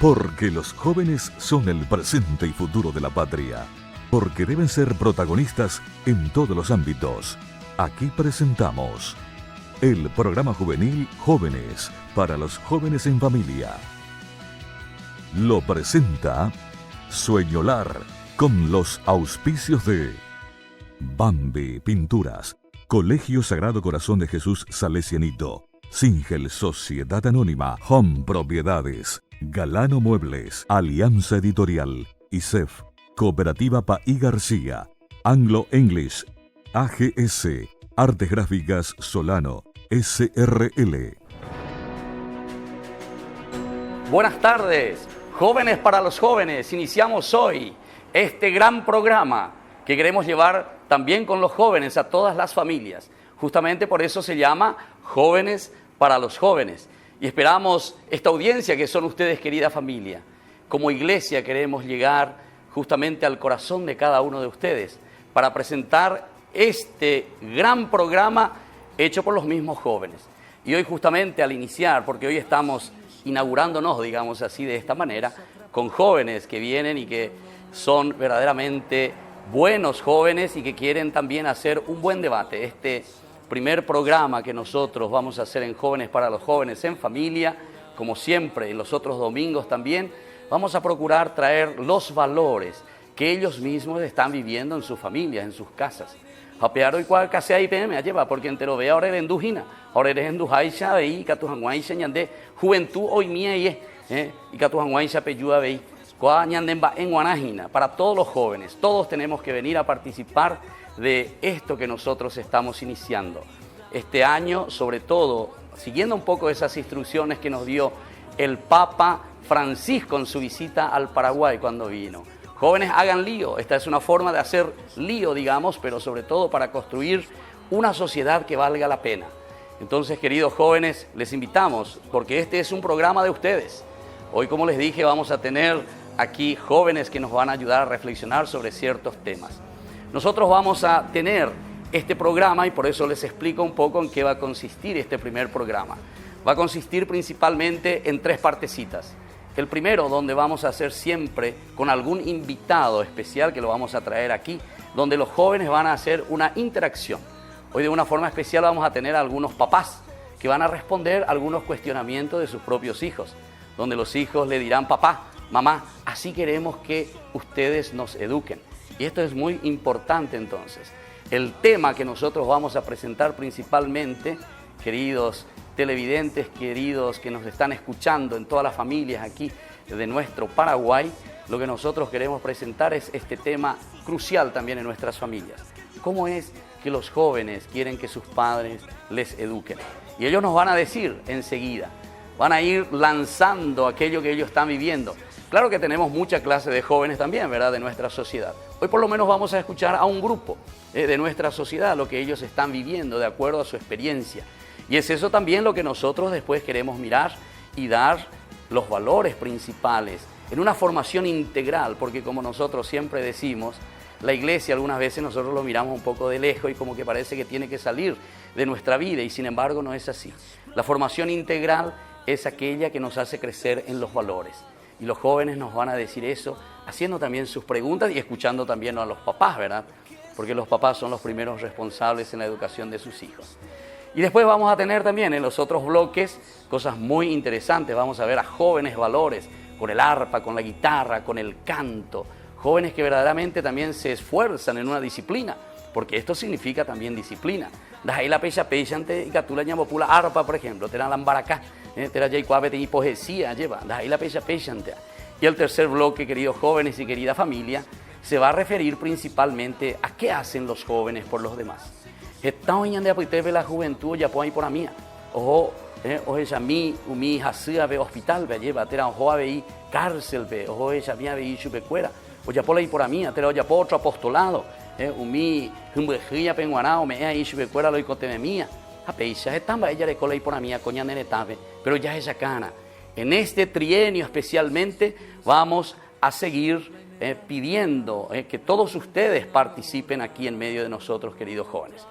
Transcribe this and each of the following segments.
Porque los jóvenes son el presente y futuro de la patria. Porque deben ser protagonistas en todos los ámbitos. Aquí presentamos el programa juvenil Jóvenes para los jóvenes en familia. Lo presenta Sueñolar con los auspicios de Bambi Pinturas, Colegio Sagrado Corazón de Jesús Salesianito, Singel Sociedad Anónima, Home Propiedades, Galano Muebles, Alianza Editorial, ISEF, Cooperativa Paí García, Anglo English, AGS, Artes Gráficas Solano, SRL. Buenas tardes, jóvenes para los jóvenes. Iniciamos hoy este gran programa que queremos llevar también con los jóvenes a todas las familias. Justamente por eso se llama Jóvenes para los Jóvenes. Y esperamos esta audiencia que son ustedes, querida familia. Como iglesia queremos llegar justamente al corazón de cada uno de ustedes para presentar este gran programa hecho por los mismos jóvenes. Y hoy justamente al iniciar, porque hoy estamos inaugurándonos, digamos así, de esta manera, con jóvenes que vienen y que son verdaderamente buenos jóvenes y que quieren también hacer un buen debate. Este primer programa que nosotros vamos a hacer en Jóvenes para los Jóvenes en Familia, como siempre, en los otros domingos también, vamos a procurar traer los valores que ellos mismos están viviendo en sus familias, en sus casas. Hapear hoy cual casi ahí me lleva, porque entero ve ahora en Dujina, ahora eres en Dujaisha, veí, Catujanguaisha, ñande, juventud hoy mía y Catujanguaisha peyúa veí, en Guanajina, para todos los jóvenes, todos tenemos que venir a participar de esto que nosotros estamos iniciando. Este año, sobre todo, siguiendo un poco esas instrucciones que nos dio el Papa Francisco en su visita al Paraguay cuando vino. Jóvenes, hagan lío. Esta es una forma de hacer lío, digamos, pero sobre todo para construir una sociedad que valga la pena. Entonces, queridos jóvenes, les invitamos, porque este es un programa de ustedes. Hoy, como les dije, vamos a tener aquí jóvenes que nos van a ayudar a reflexionar sobre ciertos temas. Nosotros vamos a tener este programa y por eso les explico un poco en qué va a consistir este primer programa. Va a consistir principalmente en tres partecitas. El primero, donde vamos a hacer siempre con algún invitado especial que lo vamos a traer aquí, donde los jóvenes van a hacer una interacción. Hoy de una forma especial vamos a tener a algunos papás que van a responder algunos cuestionamientos de sus propios hijos, donde los hijos le dirán: papá, mamá, así queremos que ustedes nos eduquen. Y esto es muy importante entonces. El tema que nosotros vamos a presentar principalmente, queridos televidentes, queridos que nos están escuchando en todas las familias aquí de nuestro Paraguay, lo que nosotros queremos presentar es este tema crucial también en nuestras familias. ¿Cómo es que los jóvenes quieren que sus padres les eduquen? Y ellos nos van a decir enseguida, van a ir lanzando aquello que ellos están viviendo. Claro que tenemos mucha clase de jóvenes también, ¿verdad?, de nuestra sociedad. Hoy por lo menos vamos a escuchar a un grupo de nuestra sociedad, lo que ellos están viviendo de acuerdo a su experiencia. Y es eso también lo que nosotros después queremos mirar y dar los valores principales en una formación integral, porque como nosotros siempre decimos, la iglesia algunas veces nosotros lo miramos un poco de lejos y como que parece que tiene que salir de nuestra vida y sin embargo no es así. La formación integral es aquella que nos hace crecer en los valores. Y los jóvenes nos van a decir eso, haciendo también sus preguntas y escuchando también a los papás, ¿verdad? Porque los papás son los primeros responsables en la educación de sus hijos. Y después vamos a tener también en los otros bloques cosas muy interesantes. Vamos a ver a jóvenes valores, con el arpa, con la guitarra, con el canto. Jóvenes que verdaderamente también se esfuerzan en una disciplina, porque esto significa también disciplina. Ahí la pecha ante y catula ñamopula arpa, por ejemplo, te la lambaracá. Y poesía lleva, ahí la pecha ante. Y el tercer bloque, queridos jóvenes y querida familia, se va a referir principalmente a qué hacen los jóvenes por los demás. Está hoy de apoyar la juventud ya por ahí por a mí. Ojo, ya mi umi hasía ve hospital ve lleva, tera ojo a ver cárcel ve, ojo ella mía ve chupecuera, o ya por ahí por a mí, tera ya por otro apostolado, umi humbejía penguanao me ahí chupecuera lo icoteme mía. A peisha estamba ella de cola y por a mí a coña nenetave, pero ya esa cana. En este trienio especialmente vamos a seguir pidiendo que todos ustedes participen aquí en medio de nosotros, queridos jóvenes.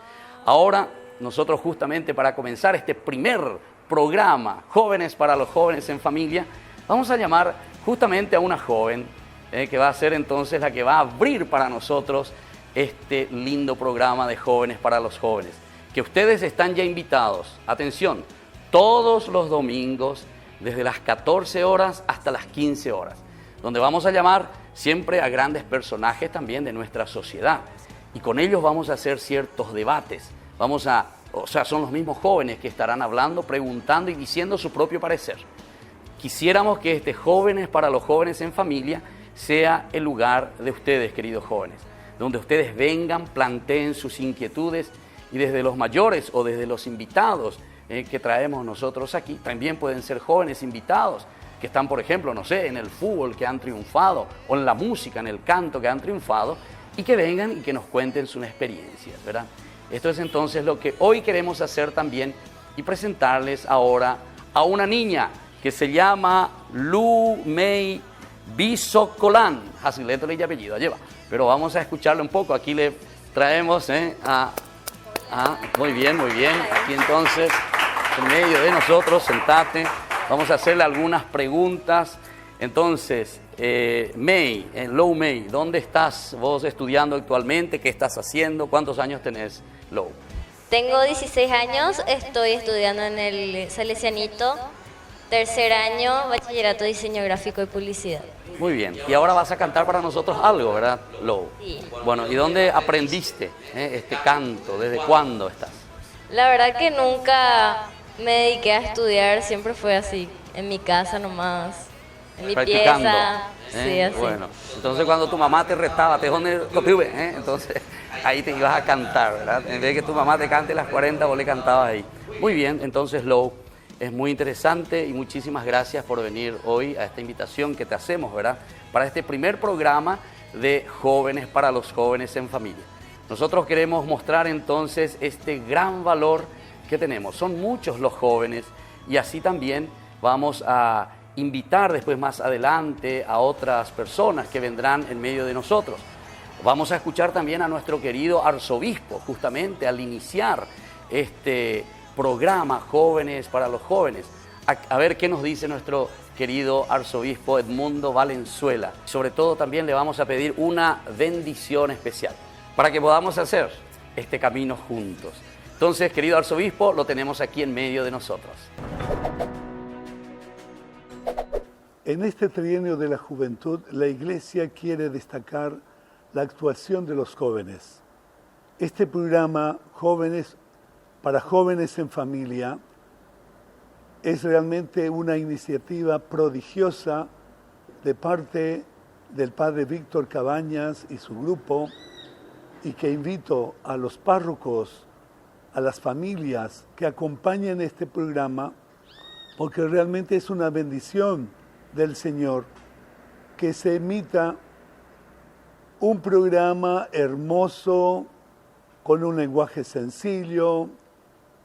Ahora, nosotros justamente para comenzar este primer programa, Jóvenes para los Jóvenes en Familia, vamos a llamar justamente a una joven que va a ser entonces la que va a abrir para nosotros este lindo programa de Jóvenes para los Jóvenes, que ustedes están ya invitados, atención, todos los domingos desde las 14 horas hasta las 15 horas, donde vamos a llamar siempre a grandes personajes también de nuestra sociedad y con ellos vamos a hacer ciertos debates, son los mismos jóvenes que estarán hablando, preguntando y diciendo su propio parecer. Quisiéramos que este Jóvenes para los Jóvenes en Familia sea el lugar de ustedes, queridos jóvenes, donde ustedes vengan, planteen sus inquietudes y desde los mayores o desde los invitados que traemos nosotros aquí, también pueden ser jóvenes invitados que están, por ejemplo, no sé, en el fútbol que han triunfado o en la música, en el canto que han triunfado y que vengan y que nos cuenten sus experiencias, ¿verdad? Esto es entonces lo que hoy queremos hacer también y presentarles ahora a una niña que se llama Lu Mei Bisocolán, así letra y apellido lleva, pero vamos a escucharle un poco, aquí le traemos muy bien, aquí entonces en medio de nosotros, sentate, vamos a hacerle algunas preguntas. Entonces, Lu Mei, ¿dónde estás vos estudiando actualmente? ¿Qué estás haciendo? ¿Cuántos años tenés, Lu? Tengo 16 años, estoy estudiando en el Salesianito, tercer año, bachillerato, diseño gráfico y publicidad. Muy bien, y ahora vas a cantar para nosotros algo, ¿verdad, Lu? Sí. Bueno, ¿y dónde aprendiste este canto? ¿Desde cuándo estás? La verdad que nunca me dediqué a estudiar, siempre fue así, en mi casa nomás, en mi Practicando, pieza, sí, así. Bueno, entonces cuando tu mamá te retaba, entonces ahí te ibas a cantar, ¿verdad? En vez de que tu mamá te cante las 40, vos le cantabas ahí. Muy bien, entonces Lu, es muy interesante y muchísimas gracias por venir hoy a esta invitación que te hacemos, ¿verdad? Para este primer programa de Jóvenes para los Jóvenes en Familia. Nosotros queremos mostrar entonces este gran valor que tenemos. Son muchos los jóvenes y así también vamos a invitar después más adelante a otras personas que vendrán en medio de nosotros. Vamos a escuchar también a nuestro querido arzobispo, justamente al iniciar este programa Jóvenes para los Jóvenes. A ver qué nos dice nuestro querido arzobispo Edmundo Valenzuela. Sobre todo también le vamos a pedir una bendición especial para que podamos hacer este camino juntos. Entonces, querido arzobispo, lo tenemos aquí en medio de nosotros. En este trienio de la juventud, la Iglesia quiere destacar la actuación de los jóvenes. Este programa, Jóvenes para Jóvenes en Familia, es realmente una iniciativa prodigiosa de parte del padre Víctor Cabañas y su grupo, y que invito a los párrocos, a las familias que acompañen este programa, porque realmente es una bendición del Señor que se emita un programa hermoso, con un lenguaje sencillo,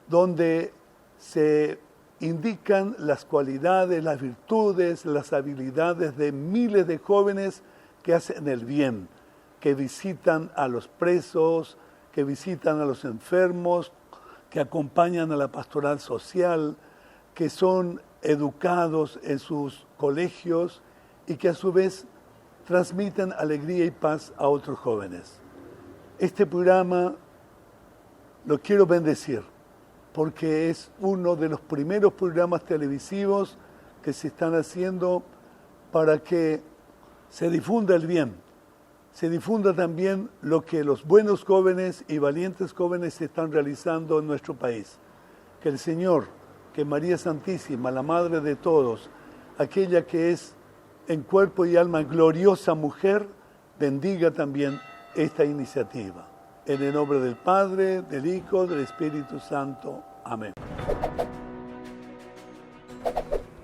donde se indican las cualidades, las virtudes, las habilidades de miles de jóvenes que hacen el bien, que visitan a los presos, que visitan a los enfermos, que acompañan a la pastoral social, que son educados en sus colegios y que a su vez transmiten alegría y paz a otros jóvenes. Este programa lo quiero bendecir porque es uno de los primeros programas televisivos que se están haciendo para que se difunda el bien, se difunda también lo que los buenos jóvenes y valientes jóvenes están realizando en nuestro país. Que el Señor, que María Santísima, la Madre de todos, aquella que es en cuerpo y alma gloriosa mujer, bendiga también esta iniciativa. En el nombre del Padre, del Hijo, del Espíritu Santo. Amén.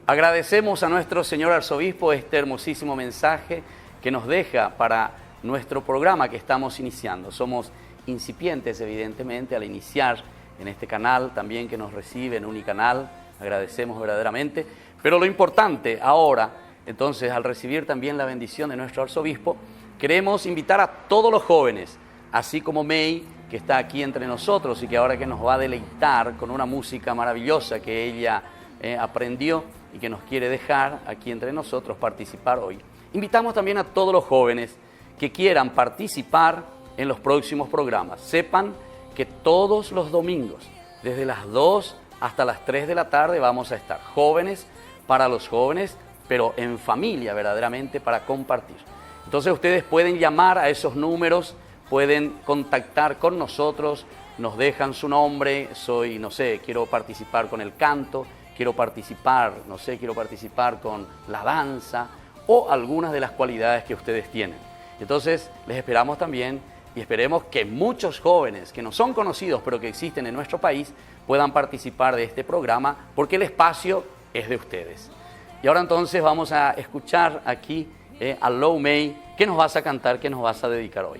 Agradecemos a nuestro señor arzobispo este hermosísimo mensaje que nos deja para nuestro programa que estamos iniciando. Somos incipientes, evidentemente, al iniciar en este canal, también que nos recibe en Unicanal. Agradecemos verdaderamente. Pero lo importante ahora, entonces, al recibir también la bendición de nuestro arzobispo, queremos invitar a todos los jóvenes, así como May, que está aquí entre nosotros y que ahora que nos va a deleitar con una música maravillosa que ella aprendió y que nos quiere dejar aquí entre nosotros participar hoy. Invitamos también a todos los jóvenes que quieran participar en los próximos programas. Sepan que todos los domingos, desde las 2 hasta las 3 de la tarde, vamos a estar jóvenes para los jóvenes, pero en familia verdaderamente para compartir. Entonces ustedes pueden llamar a esos números, pueden contactar con nosotros, nos dejan su nombre, soy, no sé, quiero participar con el canto, quiero participar, no sé, quiero participar con la danza o algunas de las cualidades que ustedes tienen. Entonces les esperamos también y esperemos que muchos jóvenes que no son conocidos pero que existen en nuestro país puedan participar de este programa porque el espacio es de ustedes. Y ahora entonces vamos a escuchar aquí a Lo May. ¿Qué nos vas a cantar? ¿Qué nos vas a dedicar hoy?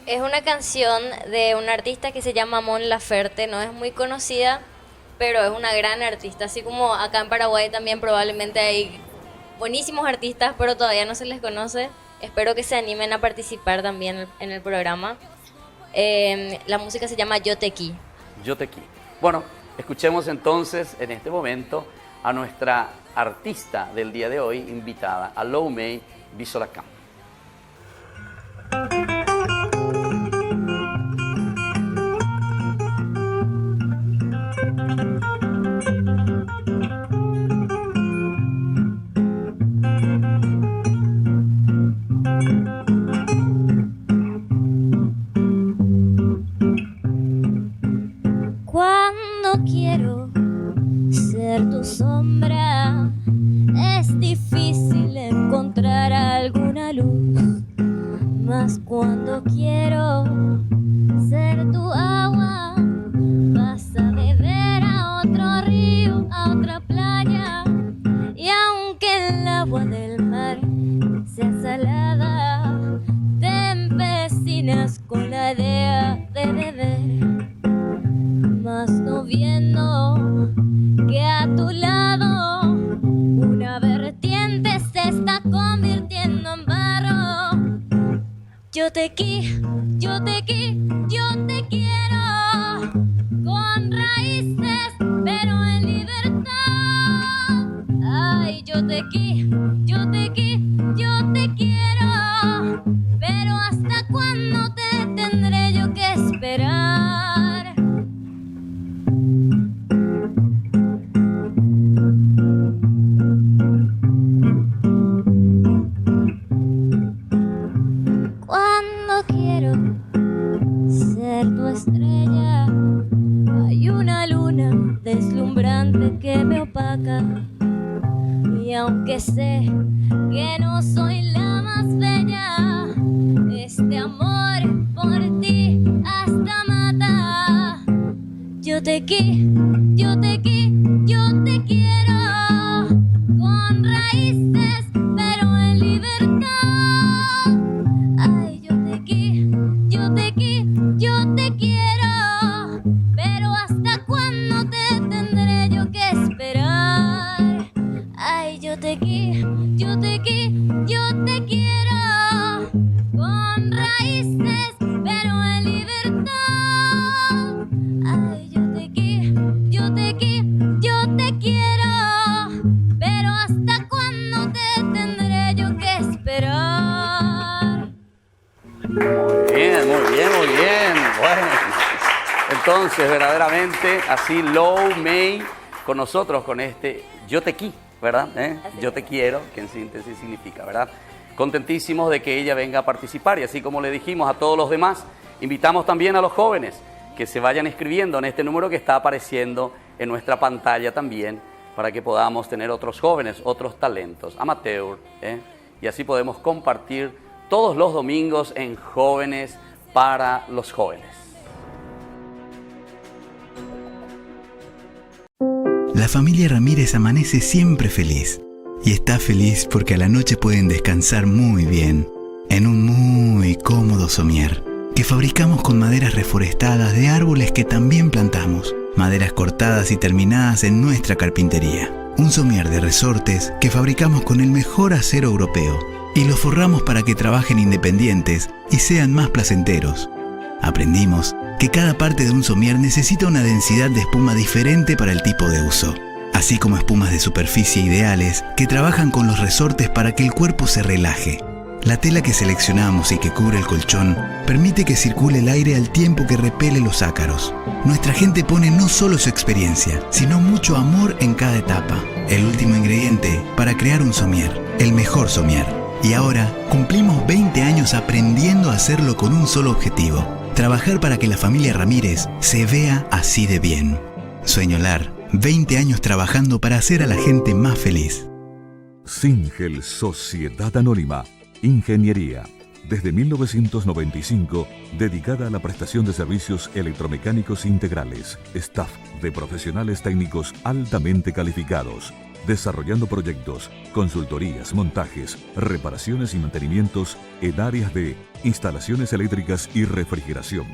Es una canción de un artista que se llama Mon Laferte, no es muy conocida, pero es una gran artista, así como acá en Paraguay también probablemente hay buenísimos artistas, pero todavía no se les conoce. Espero que se animen a participar también en el programa. La música se llama Yo Te Qui. Yo Te Qui. Bueno, escuchemos entonces en este momento a nuestra artista del día de hoy, invitada, a Lo May Bisolacam. Cuando quiero ser tu sombra, es difícil encontrar alguna luz. Mas cuando quiero ser tu agua, vas a beber a otro río, a otra playa. Y aunque el agua del mar sea salada, te empecinas con la idea de beber. Mas no viendo que a tu lado una vertiente se está convirtiendo en barro. Yo te qui, yo te qui, yo te quiero, con raíces pero en libertad. Ay, yo te qui, yo te qui, yo te quiero, pero ¿hasta cuándo te tendré yo que esperar? Cuando quiero ser tu estrella, hay una luna deslumbrante que me opaca. Y aunque sé que no soy la más bella, este amor por ti hasta mata. Yo te qui, yo te qui, yo te quiero, con raíces pero en libertad. Ay, yo te qui, yo te qui, yo te quiero, pero ¿hasta cuándo te tendré yo que esperar? Ay, yo te qui, yo te qui, yo te quiero, con raíces pero en libertad. Ay, yo te qui, yo te qui, yo te quiero, pero ¿hasta cuándo te tendré yo que esperar? Muy bien, muy bien, muy bien. Bueno, entonces verdaderamente así Lo May con nosotros con este Yo Te Qui, ¿verdad? Yo te quiero, que en síntesis significa, ¿verdad? Contentísimos de que ella venga a participar y así como le dijimos a todos los demás, invitamos también a los jóvenes que se vayan escribiendo en este número que está apareciendo en nuestra pantalla también para que podamos tener otros jóvenes, otros talentos, amateur, y así podemos compartir todos los domingos en Jóvenes para los Jóvenes. La familia Ramírez amanece siempre feliz. Y está feliz porque a la noche pueden descansar muy bien, en un muy cómodo somier, que fabricamos con maderas reforestadas de árboles que también plantamos, maderas cortadas y terminadas en nuestra carpintería. Un somier de resortes que fabricamos con el mejor acero europeo y los forramos para que trabajen independientes y sean más placenteros. Aprendimos que cada parte de un somier necesita una densidad de espuma diferente para el tipo de uso. así como espumas de superficie ideales que trabajan con los resortes para que el cuerpo se relaje. La tela que seleccionamos y que cubre el colchón permite que circule el aire al tiempo que repele los ácaros. Nuestra gente pone no solo su experiencia, sino mucho amor en cada etapa. El último ingrediente para crear un somier, el mejor somier. Y ahora cumplimos 20 años aprendiendo a hacerlo con un solo objetivo: trabajar para que la familia Ramírez se vea así de bien. Sueñolar, 20 años trabajando para hacer a la gente más feliz. Singel Sociedad Anónima, Ingeniería. Desde 1995, dedicada a la prestación de servicios electromecánicos integrales. Staff de profesionales técnicos altamente calificados, desarrollando proyectos, consultorías, montajes, reparaciones y mantenimientos en áreas de instalaciones eléctricas y refrigeración.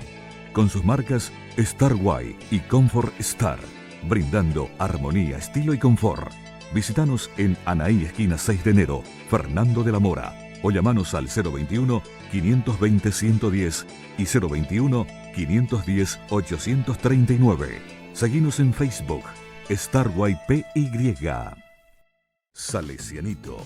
Con sus marcas Starway y Comfort Star, brindando armonía, estilo y confort. Visítanos en Anaí, esquina 6 de enero, Fernando de la Mora, o llamanos al 021-520-110 y 021-510-839. Seguinos en Facebook, Starway PY. Salesianito,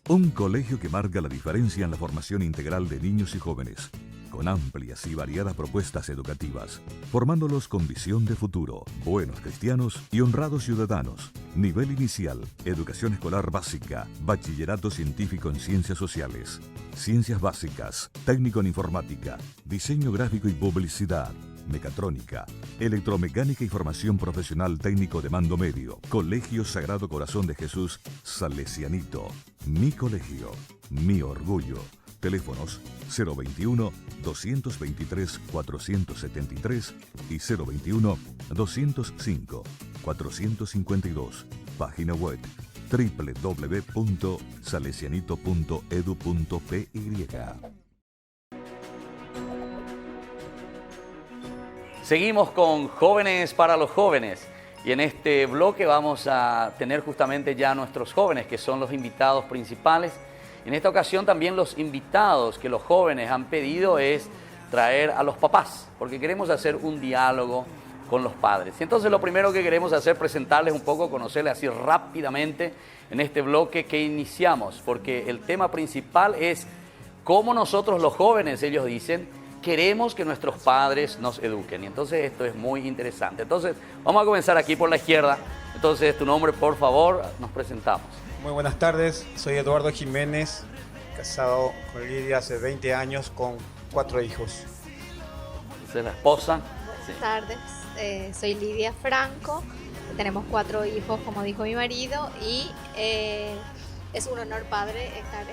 un colegio que marca la diferencia en la formación integral de niños y jóvenes, con amplias y variadas propuestas educativas, formándolos con visión de futuro, buenos cristianos y honrados ciudadanos. Nivel inicial, educación escolar básica, bachillerato científico en ciencias sociales, ciencias básicas, técnico en informática, diseño gráfico y publicidad, mecatrónica, electromecánica y formación profesional técnico de mando medio. Colegio Sagrado Corazón de Jesús Salesianito. Mi colegio, mi orgullo. Teléfonos 021-223-473 y 021-205-452. Página web www.salesianito.edu.py. Seguimos con Jóvenes para los Jóvenes y en este bloque vamos a tener justamente ya a nuestros jóvenes, que son los invitados principales. En esta ocasión también los invitados que los jóvenes han pedido es traer a los papás, porque queremos hacer un diálogo con los padres. Y entonces lo primero que queremos hacer es presentarles un poco, conocerles así rápidamente en este bloque que iniciamos, porque el tema principal es cómo nosotros los jóvenes, ellos dicen, queremos que nuestros padres nos eduquen. Y entonces esto es muy interesante. Entonces vamos a comenzar aquí por la izquierda. Entonces tu nombre, por favor, nos presentamos. Muy buenas tardes, soy Eduardo Jiménez, casado con Lidia hace 20 años con 4 hijos. Esa es la esposa. Buenas tardes, soy Lidia Franco, tenemos 4 hijos como dijo mi marido y es un honor, padre, estar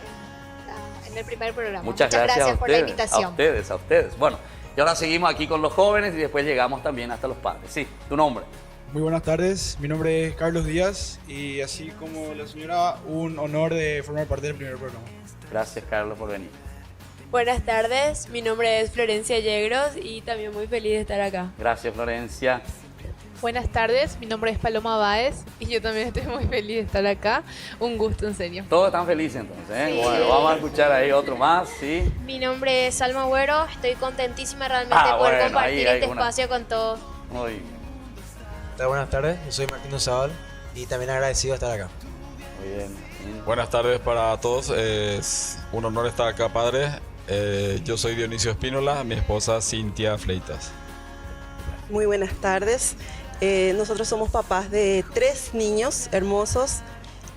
en el primer programa. Muchas gracias por la invitación. A ustedes. Bueno, y ahora seguimos aquí con los jóvenes y después llegamos también hasta los padres. Sí, tu nombre. Muy buenas tardes, mi nombre es Carlos Díaz y así como la señora, un honor de formar parte del primer programa. Gracias, Carlos, por venir. Buenas tardes, mi nombre es Florencia Yegros y también muy feliz de estar acá. Gracias, Florencia. Buenas tardes, mi nombre es Paloma Báez y yo también estoy muy feliz de estar acá. Un gusto, en serio. Todos están felices entonces, ¿eh? Sí. Bueno, vamos a escuchar ahí otro más, ¿sí? Mi nombre es Salma Güero, estoy contentísima realmente por bueno, compartir ahí este una- espacio con todos. Muy, Buenas tardes, yo soy Martín Uzabal y también agradecido de estar acá. muy bien. Buenas tardes para todos, es un honor estar acá, padre. Yo soy Dionisio Espínola, mi esposa Cintia Fleitas. Muy buenas tardes, nosotros somos papás de 3 niños hermosos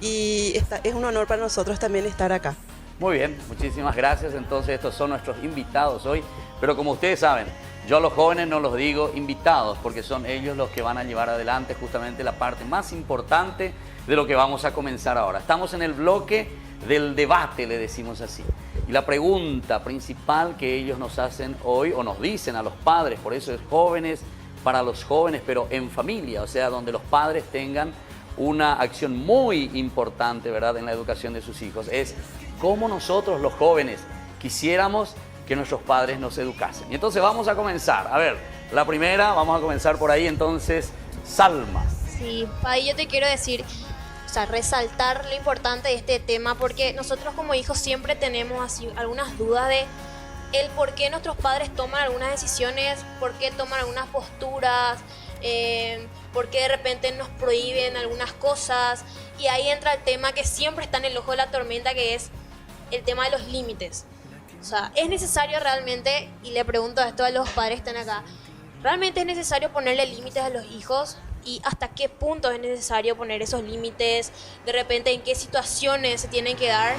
y es un honor para nosotros también estar acá. Muy bien, muchísimas gracias. Entonces estos son nuestros invitados hoy, pero como ustedes saben, yo a los jóvenes no los digo invitados porque son ellos los que van a llevar adelante justamente la parte más importante de lo que vamos a comenzar ahora. Estamos en el bloque del debate, le decimos así. Y la pregunta principal que ellos nos hacen hoy, o nos dicen a los padres, por eso es Jóvenes para los Jóvenes, pero en familia, o sea, donde los padres tengan una acción muy importante, ¿verdad?, en la educación de sus hijos, es cómo nosotros los jóvenes quisiéramos que nuestros padres nos educasen. Y entonces vamos a comenzar. A ver, la primera, vamos a comenzar por ahí entonces, Salma. Sí, ahí yo te quiero decir, o sea, resaltar lo importante de este tema porque nosotros como hijos siempre tenemos así algunas dudas de el por qué nuestros padres toman algunas decisiones, por qué toman algunas posturas, por qué de repente nos prohíben algunas cosas. Y ahí entra el tema que siempre está en el ojo de la tormenta, que es el tema de los límites. O sea, ¿es necesario realmente, y le pregunto esto a los padres que están acá, ¿realmente es necesario ponerle límites a los hijos? ¿Y hasta qué punto es necesario poner esos límites? De repente, ¿en qué situaciones se tienen que dar?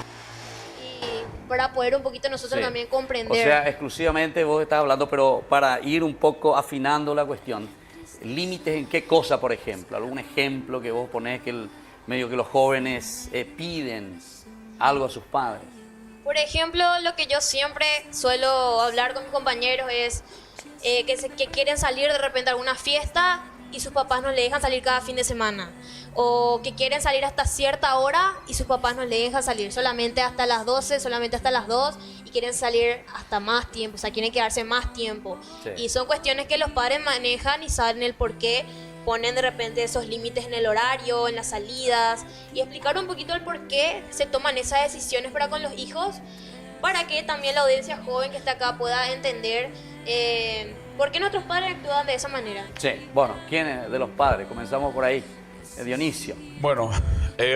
Y para poder un poquito nosotros también comprender. O sea, exclusivamente vos estás hablando, pero para ir un poco afinando la cuestión, ¿límites en qué cosa, por ejemplo? ¿Algún ejemplo que vos ponés que medio que los jóvenes piden algo a sus padres? Por ejemplo, lo que yo siempre suelo hablar con mis compañeros es que quieren salir de repente a alguna fiesta y sus papás no le dejan salir cada fin de semana. O que quieren salir hasta cierta hora y sus papás no le dejan salir solamente hasta las 12, solamente hasta las 2, y quieren salir hasta más tiempo, o sea, quieren quedarse más tiempo. Sí. Y son cuestiones que los padres manejan y saben el por qué ponen de repente esos límites en el horario, en las salidas, y explicar un poquito el por qué se toman esas decisiones para con los hijos, para que también la audiencia joven que está acá pueda entender por qué nuestros padres actúan de esa manera. Sí, bueno, ¿quiénes de los padres? Comenzamos por ahí. Dionisio. Bueno,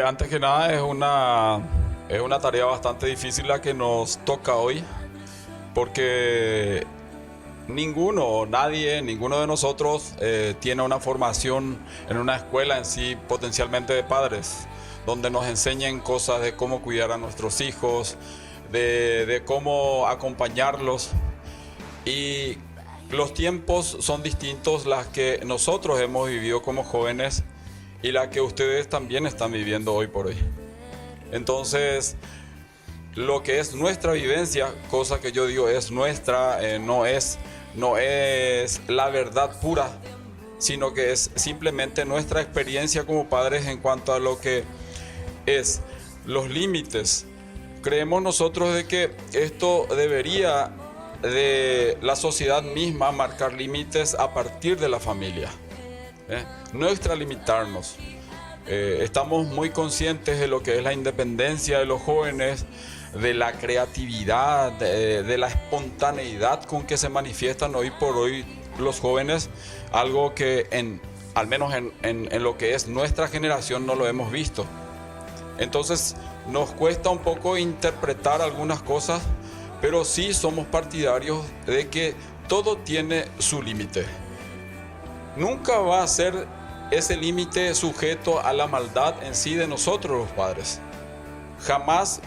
antes que nada es una tarea bastante difícil la que nos toca hoy, porque ninguno de nosotros tiene una formación en una escuela en sí, potencialmente de padres, donde nos enseñen cosas de cómo cuidar a nuestros hijos, de cómo acompañarlos. Y los tiempos son distintos, las que nosotros hemos vivido como jóvenes y la que ustedes también están viviendo hoy por hoy. Entonces, lo que es nuestra vivencia, cosa que yo digo es nuestra, no es la verdad pura, sino que es simplemente nuestra experiencia como padres en cuanto a lo que es los límites. Creemos nosotros de que esto debería de la sociedad misma marcar límites a partir de la familia. No extralimitarnos. Estamos muy conscientes de lo que es la independencia de los jóvenes, de la creatividad, de la espontaneidad con que se manifiestan hoy por hoy los jóvenes, algo que al menos en lo que es nuestra generación no lo hemos visto. Entonces nos cuesta un poco interpretar algunas cosas, pero sí somos partidarios de que todo tiene su límite. Nunca va a ser ese límite sujeto a la maldad en sí de nosotros los padres. Jamás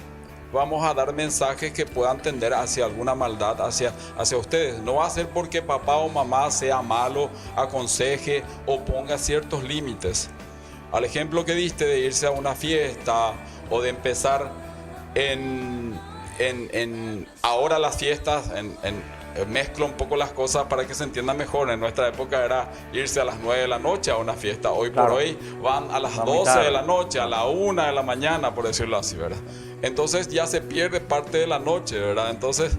vamos a dar mensajes que puedan tender hacia alguna maldad hacia ustedes. No va a ser porque papá o mamá sea malo, aconseje o ponga ciertos límites. Al ejemplo que diste de irse a una fiesta o de empezar ahora las fiestas, mezclo un poco las cosas para que se entienda mejor. En nuestra época era irse a las 9 de la noche a una fiesta. Hoy por hoy van a las 12 de la noche, a la 1 de la mañana, por decirlo así, ¿verdad? Entonces ya se pierde parte de la noche, ¿verdad? Entonces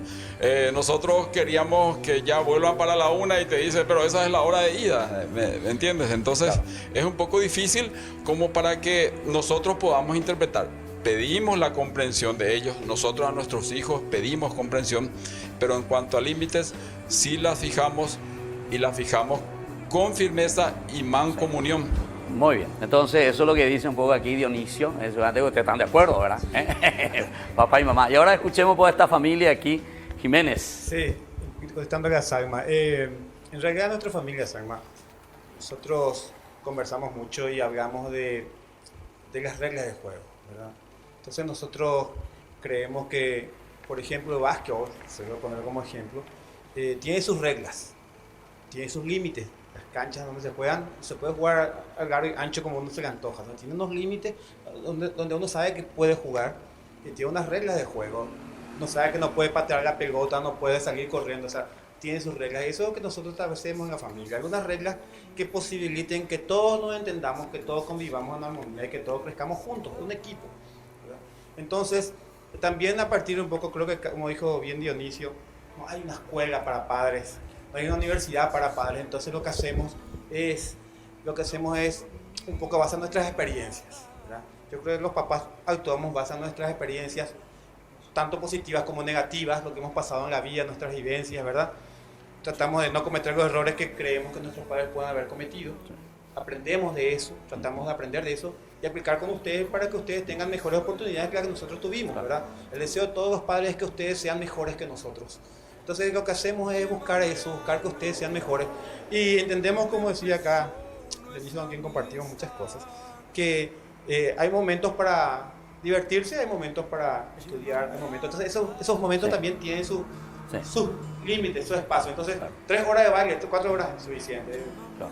nosotros queríamos que ya vuelvan para la 1 y te dice, pero esa es la hora de ida, ¿me entiendes? Entonces es un poco difícil como para que nosotros podamos interpretar. Pedimos la comprensión de ellos, nosotros a nuestros hijos pedimos comprensión, pero en cuanto a límites, sí las fijamos y las fijamos con firmeza y mancomunión. Muy bien, entonces eso es lo que dice un poco aquí Dionisio, es verdad que ustedes están de acuerdo, ¿verdad? Papá y mamá. Y ahora escuchemos por esta familia aquí, Jiménez. Sí, contestando a Sagma. En realidad nuestra familia, Sagma, nosotros conversamos mucho y hablamos de las reglas de juego, ¿verdad? Entonces nosotros creemos que, por ejemplo, el básquetbol, se lo voy a poner como ejemplo, tiene sus reglas, tiene sus límites. Las canchas donde se puede jugar al largo y ancho como uno se le antoja, ¿no? Tiene unos límites donde uno sabe que puede jugar, que tiene unas reglas de juego. No sabe que no puede patear la pelota, no puede salir corriendo, o sea, tiene sus reglas. Y eso es lo que nosotros establecemos en la familia. Algunas reglas que posibiliten que todos nos entendamos, que todos convivamos en armonía y que todos crezcamos juntos, un equipo. Entonces, también a partir un poco, creo que como dijo bien Dionisio, no hay una escuela para padres, no hay una universidad para padres. Entonces lo que hacemos es un poco basado en nuestras experiencias, ¿verdad? Yo creo que los papás actuamos basado en nuestras experiencias, tanto positivas como negativas, lo que hemos pasado en la vida, nuestras vivencias, ¿verdad? tratamos de no cometer los errores que creemos que nuestros padres puedan haber cometido. Aprendemos de eso, tratamos de aprender de eso y aplicar con ustedes para que ustedes tengan mejores oportunidades que las que nosotros tuvimos, ¿verdad? El deseo de todos los padres es que ustedes sean mejores que nosotros. Entonces lo que hacemos es buscar eso, buscar que ustedes sean mejores. Y entendemos, como decía acá, Denise, con quien compartimos muchas cosas, que hay momentos para divertirse, hay momentos para estudiar, hay momentos. Entonces esos momentos también tienen sus límites, su espacio. Entonces 3 horas de baile, 4 horas es suficiente.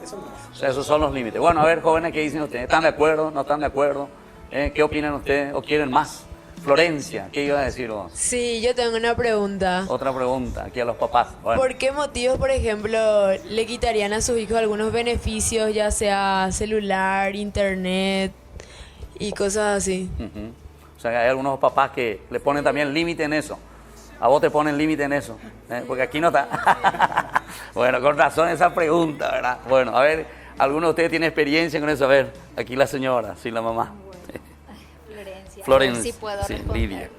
Eso no es. O sea, esos son los límites. Bueno, a ver, jóvenes, ¿qué dicen ustedes? ¿Están de acuerdo? ¿No están de acuerdo? ¿Qué opinan ustedes? ¿O quieren más? Florencia, ¿qué iba a decir vos? Sí, yo tengo una pregunta. Otra pregunta, aquí a los papás. Bueno. ¿Por qué motivos, por ejemplo, le quitarían a sus hijos algunos beneficios, ya sea celular, internet y cosas así? O sea, hay algunos papás que le ponen también límite en eso. A vos te ponen límite en eso, porque aquí no está. Bueno, con razón esa pregunta, ¿verdad? Bueno, a ver, ¿alguno de ustedes tiene experiencia con eso? A ver, aquí la señora, sí, la mamá. Florencia, sí puedo sí, responder. Lidia.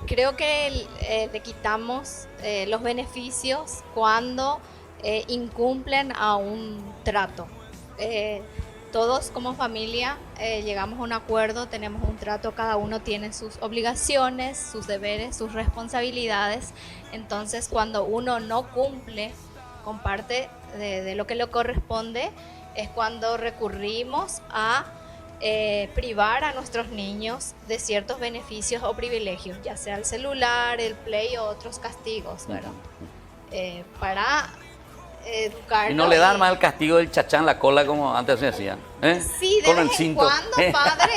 Creo que le quitamos los beneficios cuando incumplen a un trato. Todos como familia llegamos a un acuerdo, tenemos un trato, cada uno tiene sus obligaciones, sus deberes, sus responsabilidades. Entonces, cuando uno no cumple con parte de lo que le corresponde, es cuando recurrimos a privar a nuestros niños de ciertos beneficios o privilegios, ya sea el celular, el play o otros castigos, ¿verdad? Para educarlos. Y no le dan más el castigo del chachán la cola como antes se hacía. Sí, de con vez el en cinto. cuando, padre.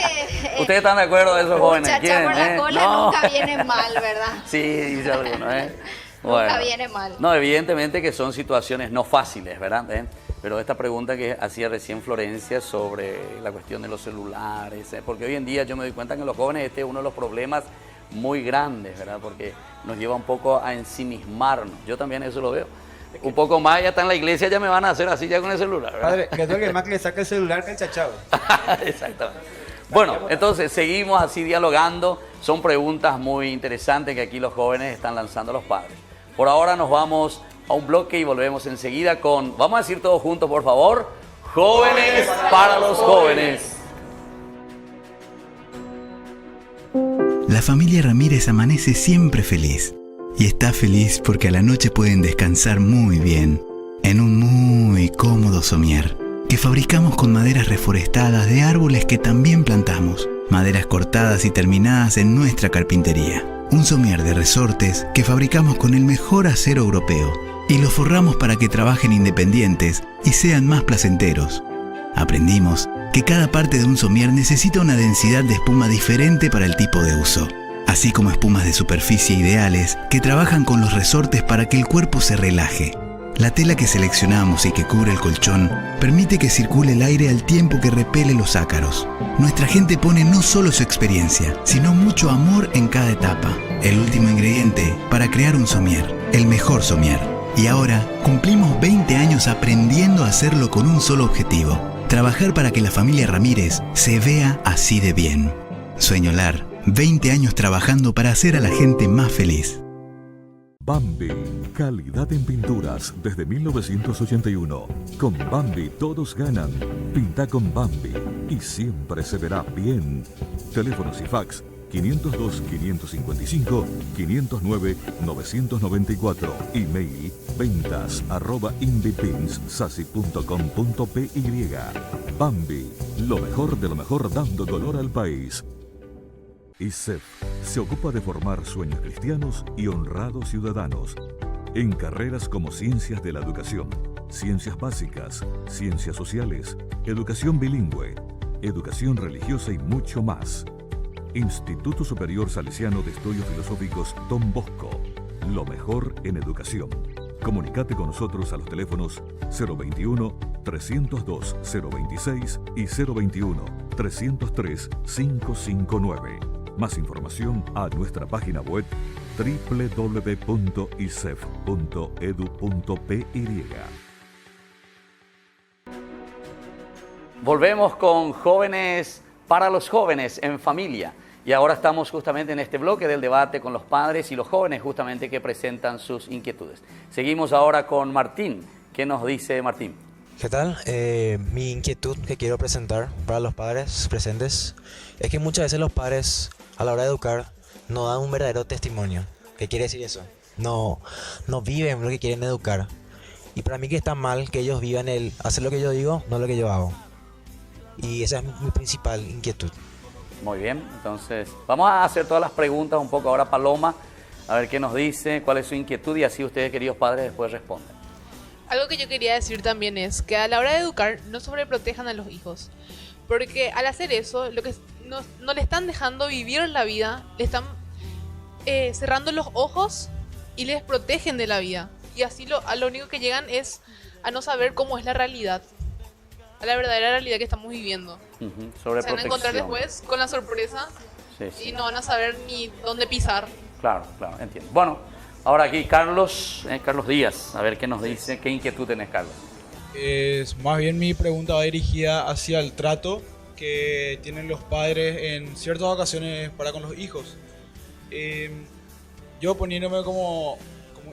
¿Ustedes están de acuerdo de esos jóvenes? Chachá por la cola No. nunca viene mal, ¿verdad? Sí, dice alguno, Nunca viene mal. No, evidentemente que son situaciones no fáciles, ¿verdad? Pero esta pregunta que hacía recién Florencia sobre la cuestión de los celulares, porque hoy en día yo me doy cuenta que en los jóvenes este es uno de los problemas muy grandes, ¿verdad? Porque nos lleva un poco a ensimismarnos. Yo también eso lo veo. Un poco más, ya está en la iglesia, ya me van a hacer así ya con el celular, ¿verdad? Padre, que duele más que le saque el celular que el chachado. Exactamente. Bueno, entonces seguimos así dialogando. Son preguntas muy interesantes que aquí los jóvenes están lanzando a los padres. Por ahora nos vamos a un bloque y volvemos enseguida con, vamos a decir todos juntos por favor, Jóvenes para los Jóvenes. La familia Ramírez amanece siempre feliz. Y está feliz porque a la noche pueden descansar muy bien, en un muy cómodo somier, que fabricamos con maderas reforestadas de árboles que también plantamos, maderas cortadas y terminadas en nuestra carpintería. Un somier de resortes que fabricamos con el mejor acero europeo y los forramos para que trabajen independientes y sean más placenteros. Aprendimos que cada parte de un somier necesita una densidad de espuma diferente para el tipo de uso, así como espumas de superficie ideales que trabajan con los resortes para que el cuerpo se relaje. La tela que seleccionamos y que cubre el colchón permite que circule el aire al tiempo que repele los ácaros. Nuestra gente pone no solo su experiencia, sino mucho amor en cada etapa. El último ingrediente para crear un somier, el mejor somier. Y ahora cumplimos 20 años aprendiendo a hacerlo con un solo objetivo: trabajar para que la familia Ramírez se vea así de bien. Sueñolar, 20 años trabajando para hacer a la gente más feliz. Bambi, calidad en pinturas desde 1981. Con Bambi todos ganan. Pinta con Bambi y siempre se verá bien. Teléfonos y fax 502-555, 509-994. Email ventas@indepinssasi.com.py. Bambi, lo mejor de lo mejor dando color al país. ISEF se ocupa de formar sueños cristianos y honrados ciudadanos en carreras como Ciencias de la Educación, Ciencias Básicas, Ciencias Sociales, Educación Bilingüe, Educación Religiosa y mucho más. Instituto Superior Salesiano de Estudios Filosóficos Don Bosco, lo mejor en educación. Comunicate con nosotros a los teléfonos 021-302-026 y 021-303-559. Más información a nuestra página web www.isef.edu.py. Volvemos con Jóvenes para los Jóvenes en Familia. Y ahora estamos justamente en este bloque del debate con los padres y los jóvenes justamente que presentan sus inquietudes. Seguimos ahora con Martín. ¿Qué nos dice Martín? ¿Qué tal? Mi inquietud que quiero presentar para los padres presentes es que muchas veces los padres a la hora de educar no dan un verdadero testimonio. ¿Qué quiere decir eso? No viven lo que quieren educar. Y para mí que está mal que ellos vivan el hacer lo que yo digo, no lo que yo hago. Y esa es mi principal inquietud. Muy bien, entonces vamos a hacer todas las preguntas un poco ahora Paloma, a ver qué nos dice, cuál es su inquietud y así ustedes, queridos padres, después responden. Algo que yo quería decir también es que a la hora de educar no sobreprotejan a los hijos, porque al hacer eso lo que no le están dejando vivir la vida, le están cerrando los ojos y les protegen de la vida y así a lo único que llegan es a no saber cómo es la realidad. A la verdadera realidad que estamos viviendo. Se van a encontrar después con la sorpresa y no van a saber ni dónde pisar. Claro, entiendo. Bueno, ahora aquí Carlos Díaz, a ver qué nos dice, qué inquietud tenés, Carlos. Más bien mi pregunta va dirigida hacia el trato que tienen los padres en ciertas ocasiones para con los hijos. Yo poniéndome como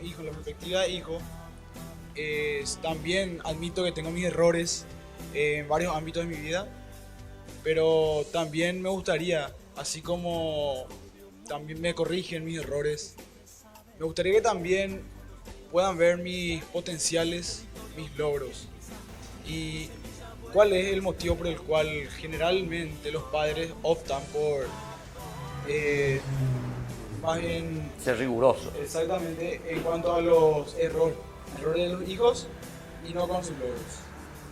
hijo, la perspectiva de hijo, también admito que tengo mis errores en varios ámbitos de mi vida, pero también me gustaría, así como también me corrigen mis errores, me gustaría que también puedan ver mis potenciales, mis logros y cuál es el motivo por el cual generalmente los padres optan por más bien ser riguroso. Exactamente, en cuanto a los errores de los hijos y no con sus logros.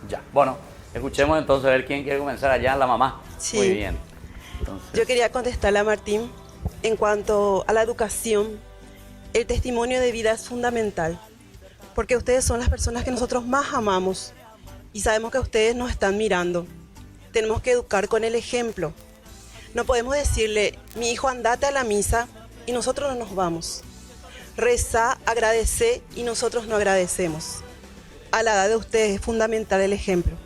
Ya, bueno, escuchemos entonces a ver quién quiere comenzar allá, la mamá. Sí. Muy bien. Entonces... Yo quería contestarle a Martín en cuanto a la educación. El testimonio de vida es fundamental, porque ustedes son las personas que nosotros más amamos y sabemos que ustedes nos están mirando. Tenemos que educar con el ejemplo. No podemos decirle, mi hijo, andate a la misa y nosotros no nos vamos. Rezá, agradecé y nosotros no agradecemos. A la edad de ustedes es fundamental el ejemplo.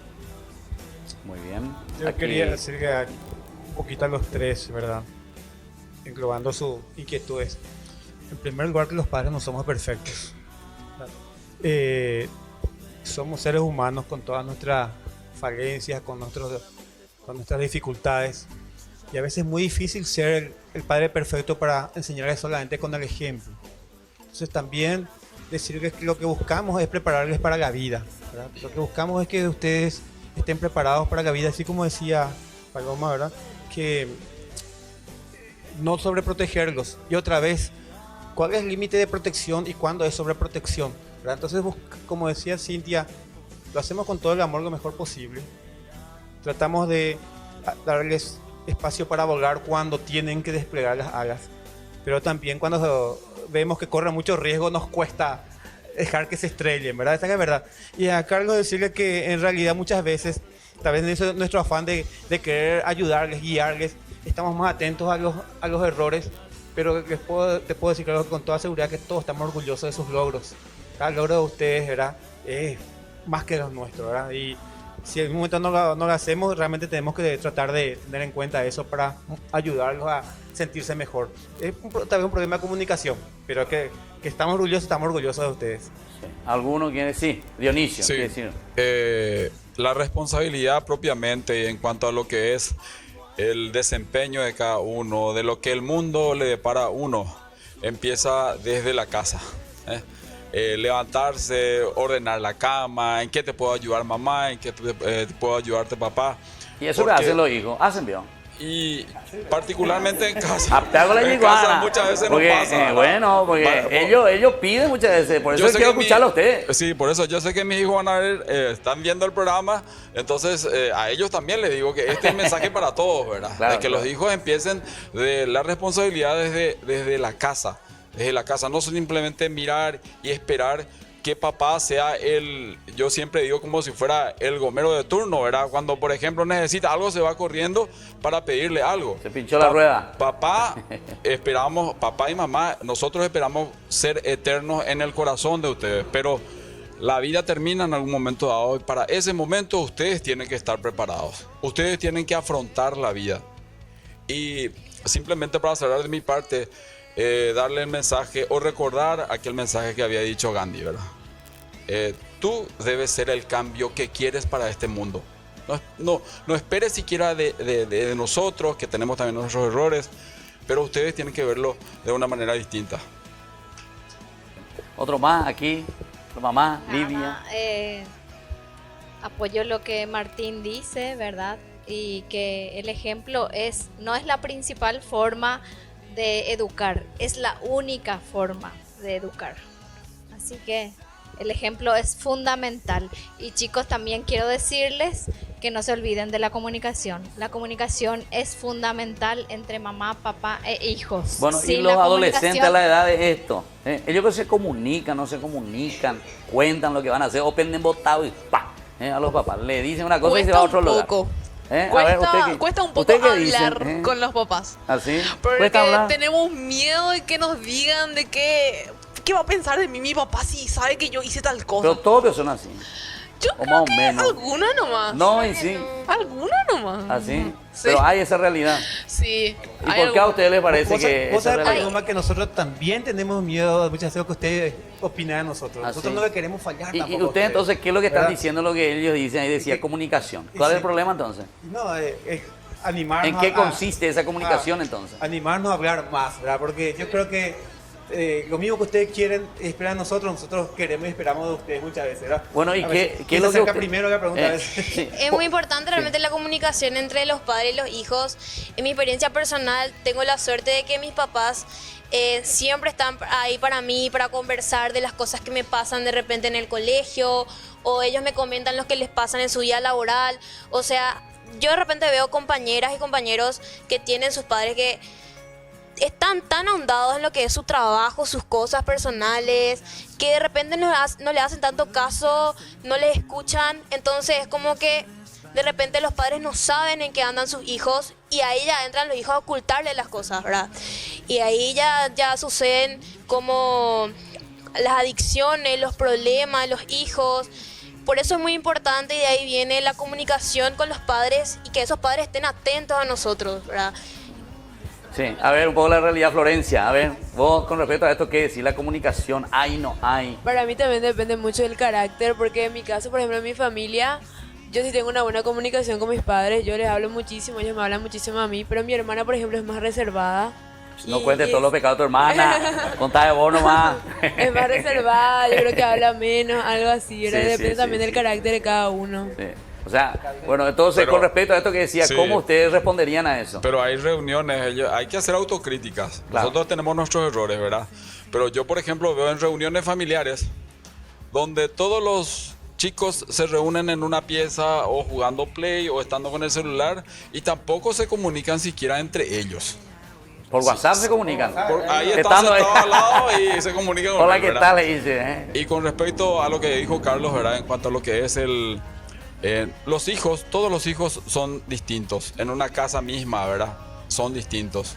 Muy bien. Yo quería decir que un poquito a los tres, ¿verdad? Englobando sus inquietudes. En primer lugar, que los padres no somos perfectos. Somos seres humanos con todas nuestras falencias, con nuestras dificultades. Y a veces es muy difícil ser el padre perfecto para enseñarles solamente con el ejemplo. Entonces también decirles que lo que buscamos es prepararles para la vida, ¿verdad? Lo que buscamos es que ustedes estén preparados para la vida, así como decía Paloma, ¿verdad? Que no sobreprotegerlos. Y otra vez, ¿cuál es el límite de protección y cuándo es sobreprotección? ¿Verdad? Entonces, como decía Cintia, lo hacemos con todo el amor lo mejor posible. Tratamos de darles espacio para volar cuando tienen que desplegar las alas, pero también cuando vemos que corren mucho riesgo nos cuesta dejar que se estrellen, ¿verdad? Esa es la verdad. Y a Carlos decirle que en realidad muchas veces, tal vez en nuestro afán de querer ayudarles, guiarles, estamos más atentos a los errores, pero te puedo decir, Carlos, con toda seguridad que todos estamos orgullosos de sus logros. Cada logro de ustedes, ¿verdad? Es más que los nuestros, ¿verdad? Y si en algún momento no lo hacemos, realmente tenemos que tratar de tener en cuenta eso para ayudarlos a sentirse mejor. Es también un problema de comunicación, pero que estamos orgullosos de ustedes. ¿Alguno quiere decir? Dionisio, sí. ¿quiere decir? La responsabilidad propiamente en cuanto a lo que es el desempeño de cada uno, de lo que el mundo le depara a uno, empieza desde la casa. Levantarse, ordenar la cama, en qué te puedo ayudar mamá, en qué te puedo ayudarte papá. Y eso que hacen los hijos, hacen bien. Y particularmente en casa. Te hago la casa muchas veces porque, no pasa. Bueno, porque ellos piden muchas veces, por eso quiero escucharlo a ustedes. Sí, por eso yo sé que mis hijos van a ver, están viendo el programa, entonces a ellos también les digo que este es mensaje para todos, ¿verdad? Claro, de que los hijos empiecen de la responsabilidad desde la casa. Desde la casa, no simplemente mirar y esperar que papá sea yo siempre digo como si fuera el gomero de turno, ¿verdad? Cuando, por ejemplo, necesita algo, se va corriendo para pedirle algo. Se pinchó la rueda. Papá y mamá, nosotros esperamos ser eternos en el corazón de ustedes, pero la vida termina en algún momento dado y para ese momento ustedes tienen que estar preparados. Ustedes tienen que afrontar la vida. Y simplemente para cerrar de mi parte, darle el mensaje o recordar aquel mensaje que había dicho Gandhi, ¿verdad? Tú debes ser el cambio que quieres para este mundo. No esperes siquiera de nosotros, que tenemos también nuestros errores, pero ustedes tienen que verlo de una manera distinta. Otro más aquí, la mamá, Livia. Apoyo lo que Martín dice, ¿verdad? Y que el ejemplo no es la principal forma de educar, es la única forma de educar. Así que el ejemplo es fundamental. Y chicos, también quiero decirles que no se olviden de la comunicación. La comunicación es fundamental entre mamá, papá e hijos. Bueno, Sin y los la adolescentes a comunicación- la edad de esto, ellos que se comunican, no se comunican, cuentan lo que van a hacer, o prenden botado y ¡pa! A los papás le dicen una cosa y se va a otro lugar. Cuesta un poco hablar con los papás. ¿Así? Porque ¿Cuesta hablar? tenemos miedo de que nos digan de qué va a pensar de mí mi papá si sabe que yo hice tal cosa. Pero todos son así. O más o menos. Alguna nomás. No, y sí. Alguna nomás. Así. Sí. Pero hay esa realidad. Sí. ¿Y por qué a ustedes les parece que vos esa sabés, realidad? Paloma, que nosotros también tenemos miedo muchas veces lo que ustedes opinan de nosotros. Nosotros sí. no le queremos fallar ¿Y tampoco. a ustedes entonces qué es lo que están ¿verdad? diciendo, lo que ellos dicen? Ahí decía comunicación. ¿Cuál es el problema entonces? No, animarnos ¿En qué a- consiste esa comunicación entonces? Animarnos a hablar más, ¿verdad? Porque yo creo que lo mismo que ustedes quieren y esperan nosotros queremos y esperamos de ustedes muchas veces, ¿verdad? Bueno, ¿y A qué ver, es ¿quién lo se que acerca usted- primero la pregunta? A veces? sí. Es muy importante realmente la comunicación entre los padres y los hijos. En mi experiencia personal, tengo la suerte de que mis papás siempre están ahí para mí, para conversar de las cosas que me pasan de repente en el colegio, o ellos me comentan lo que les pasa en su vida laboral. O sea, yo de repente veo compañeras y compañeros que tienen sus padres que están tan ahondados en lo que es su trabajo, sus cosas personales, que de repente no le hacen tanto caso, no les escuchan. Entonces es como que de repente los padres no saben en qué andan sus hijos, y ahí ya entran los hijos a ocultarle las cosas, ¿verdad? Y ahí ya suceden como las adicciones, los problemas, los hijos. Por eso es muy importante, y de ahí viene la comunicación con los padres, y que esos padres estén atentos a nosotros, ¿verdad? Sí, a ver, un poco la realidad, Florencia. A ver, vos con respecto a esto, ¿qué decís? La comunicación, ¿hay no hay? Para mí también depende mucho del carácter, porque en mi caso, por ejemplo, en mi familia, yo sí tengo una buena comunicación con mis padres, yo les hablo muchísimo, ellos me hablan muchísimo a mí, pero mi hermana, por ejemplo, es más reservada. No cuentes todos los pecados de tu hermana, contá de vos nomás. Es más reservada, yo creo que habla menos, algo así, ¿verdad? Sí, Depende sí, también sí, del sí. carácter de cada uno. Sí. O sea, bueno, entonces Pero- con respecto a esto que decía, sí. ¿cómo ustedes responderían a eso? Pero hay reuniones, hay que hacer autocríticas. Claro. Nosotros tenemos nuestros errores, ¿verdad? Pero yo, por ejemplo, veo en reuniones familiares donde todos los chicos se reúnen en una pieza o jugando play o estando con el celular y tampoco se comunican siquiera entre ellos. Por WhatsApp se comunican. Ahí están Estando ahí. sentados al lado y se comunican con Hola, él, ¿qué ¿verdad? tal? Le dice, Y con respecto a lo que dijo Carlos, ¿verdad? En cuanto a lo que es los hijos, todos los hijos son distintos. En una casa misma, ¿verdad? Son distintos.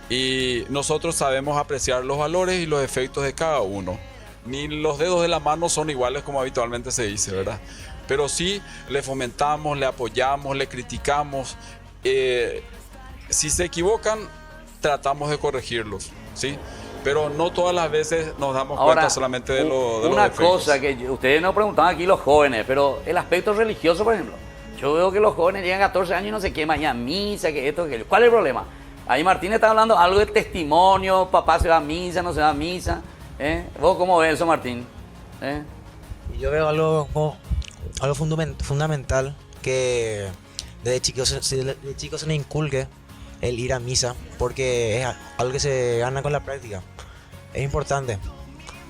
Y nosotros sabemos apreciar los valores y los efectos de cada uno. Ni los dedos de la mano son iguales como habitualmente se dice, ¿verdad? Pero sí le fomentamos, le apoyamos, le criticamos. Si se equivocan, tratamos de corregirlos, ¿sí? Pero no todas las veces nos damos cuenta solamente de los una defectos. cosa que ustedes nos preguntaban aquí los jóvenes, pero el aspecto religioso, por ejemplo. Yo veo que los jóvenes llegan a 14 años y no se queman ya misa, que esto, que aquello. ¿Cuál es el problema? Ahí Martín está hablando algo de testimonio, papá se va a misa, no se va a misa. ¿Vos cómo ves eso, Martín? Y yo veo algo fundamental, que desde chicos se le inculque el ir a misa, porque es algo que se gana con la práctica. Es importante.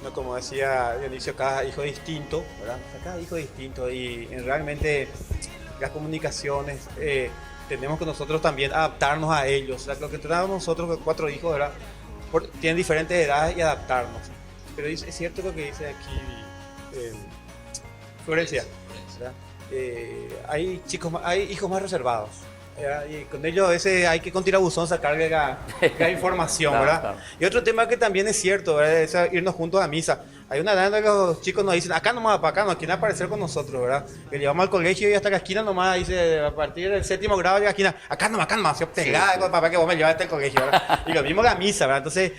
No, como decía Dionisio, cada hijo es distinto, ¿verdad? O sea, cada hijo es distinto, y realmente las comunicaciones tenemos que nosotros también adaptarnos a ellos. O sea, lo que tenemos nosotros, 4 hijos, ¿verdad? Tienen diferentes edades, y adaptarnos. Pero es cierto lo que dice aquí Florencia, ¿verdad? Hay hijos más reservados, ¿verdad? Y con ellos a veces hay que con tirabuzón sacarle la información, Claro, ¿verdad? claro. Y otro tema que también es cierto, ¿verdad? Es irnos juntos a misa. Hay una edad en la que los chicos nos dicen, acá nomás, para acá, no quieren aparecer con nosotros, ¿verdad? Que llevamos al colegio y hasta la esquina nomás, dice, a partir del 7º grado llega la esquina, acá nomás, se pegada con papá que vos me llevaste al colegio, ¿verdad? Y lo mismo la misa, ¿verdad? Entonces,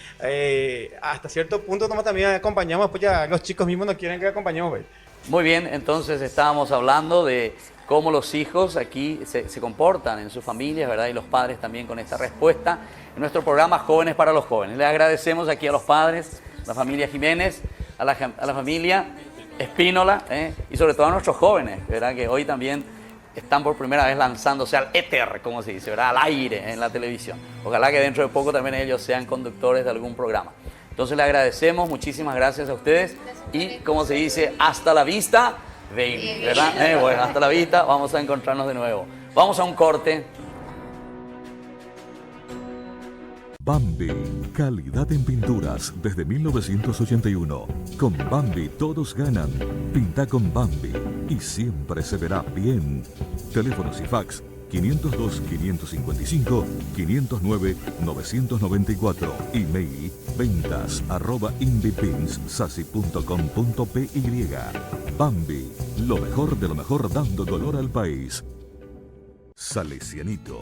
hasta cierto punto nomás también acompañamos, pues ya los chicos mismos no quieren que acompañemos, ¿verdad? Muy bien, entonces estábamos hablando de cómo los hijos aquí se comportan en sus familias, ¿verdad? Y los padres también con esta respuesta en nuestro programa Jóvenes para los Jóvenes. Les agradecemos aquí a los padres, a la familia Jiménez, a la familia Espínola, y sobre todo a nuestros jóvenes, ¿verdad? Que hoy también están por primera vez lanzándose al éter, como se dice, ¿verdad? Al aire en la televisión. Ojalá que dentro de poco también ellos sean conductores de algún programa. Entonces le agradecemos, muchísimas gracias a ustedes y como se dice, hasta la vista, baby, ¿verdad? Bueno, hasta la vista, vamos a encontrarnos de nuevo. Vamos a un corte. Bambi, calidad en pinturas desde 1981. Con Bambi todos ganan. Pinta con Bambi y siempre se verá bien. Teléfonos y fax 502-555, 509-994. Email ventas@indiepinssasi.com.py. Bambi, lo mejor de lo mejor dando color al país. Salesianito,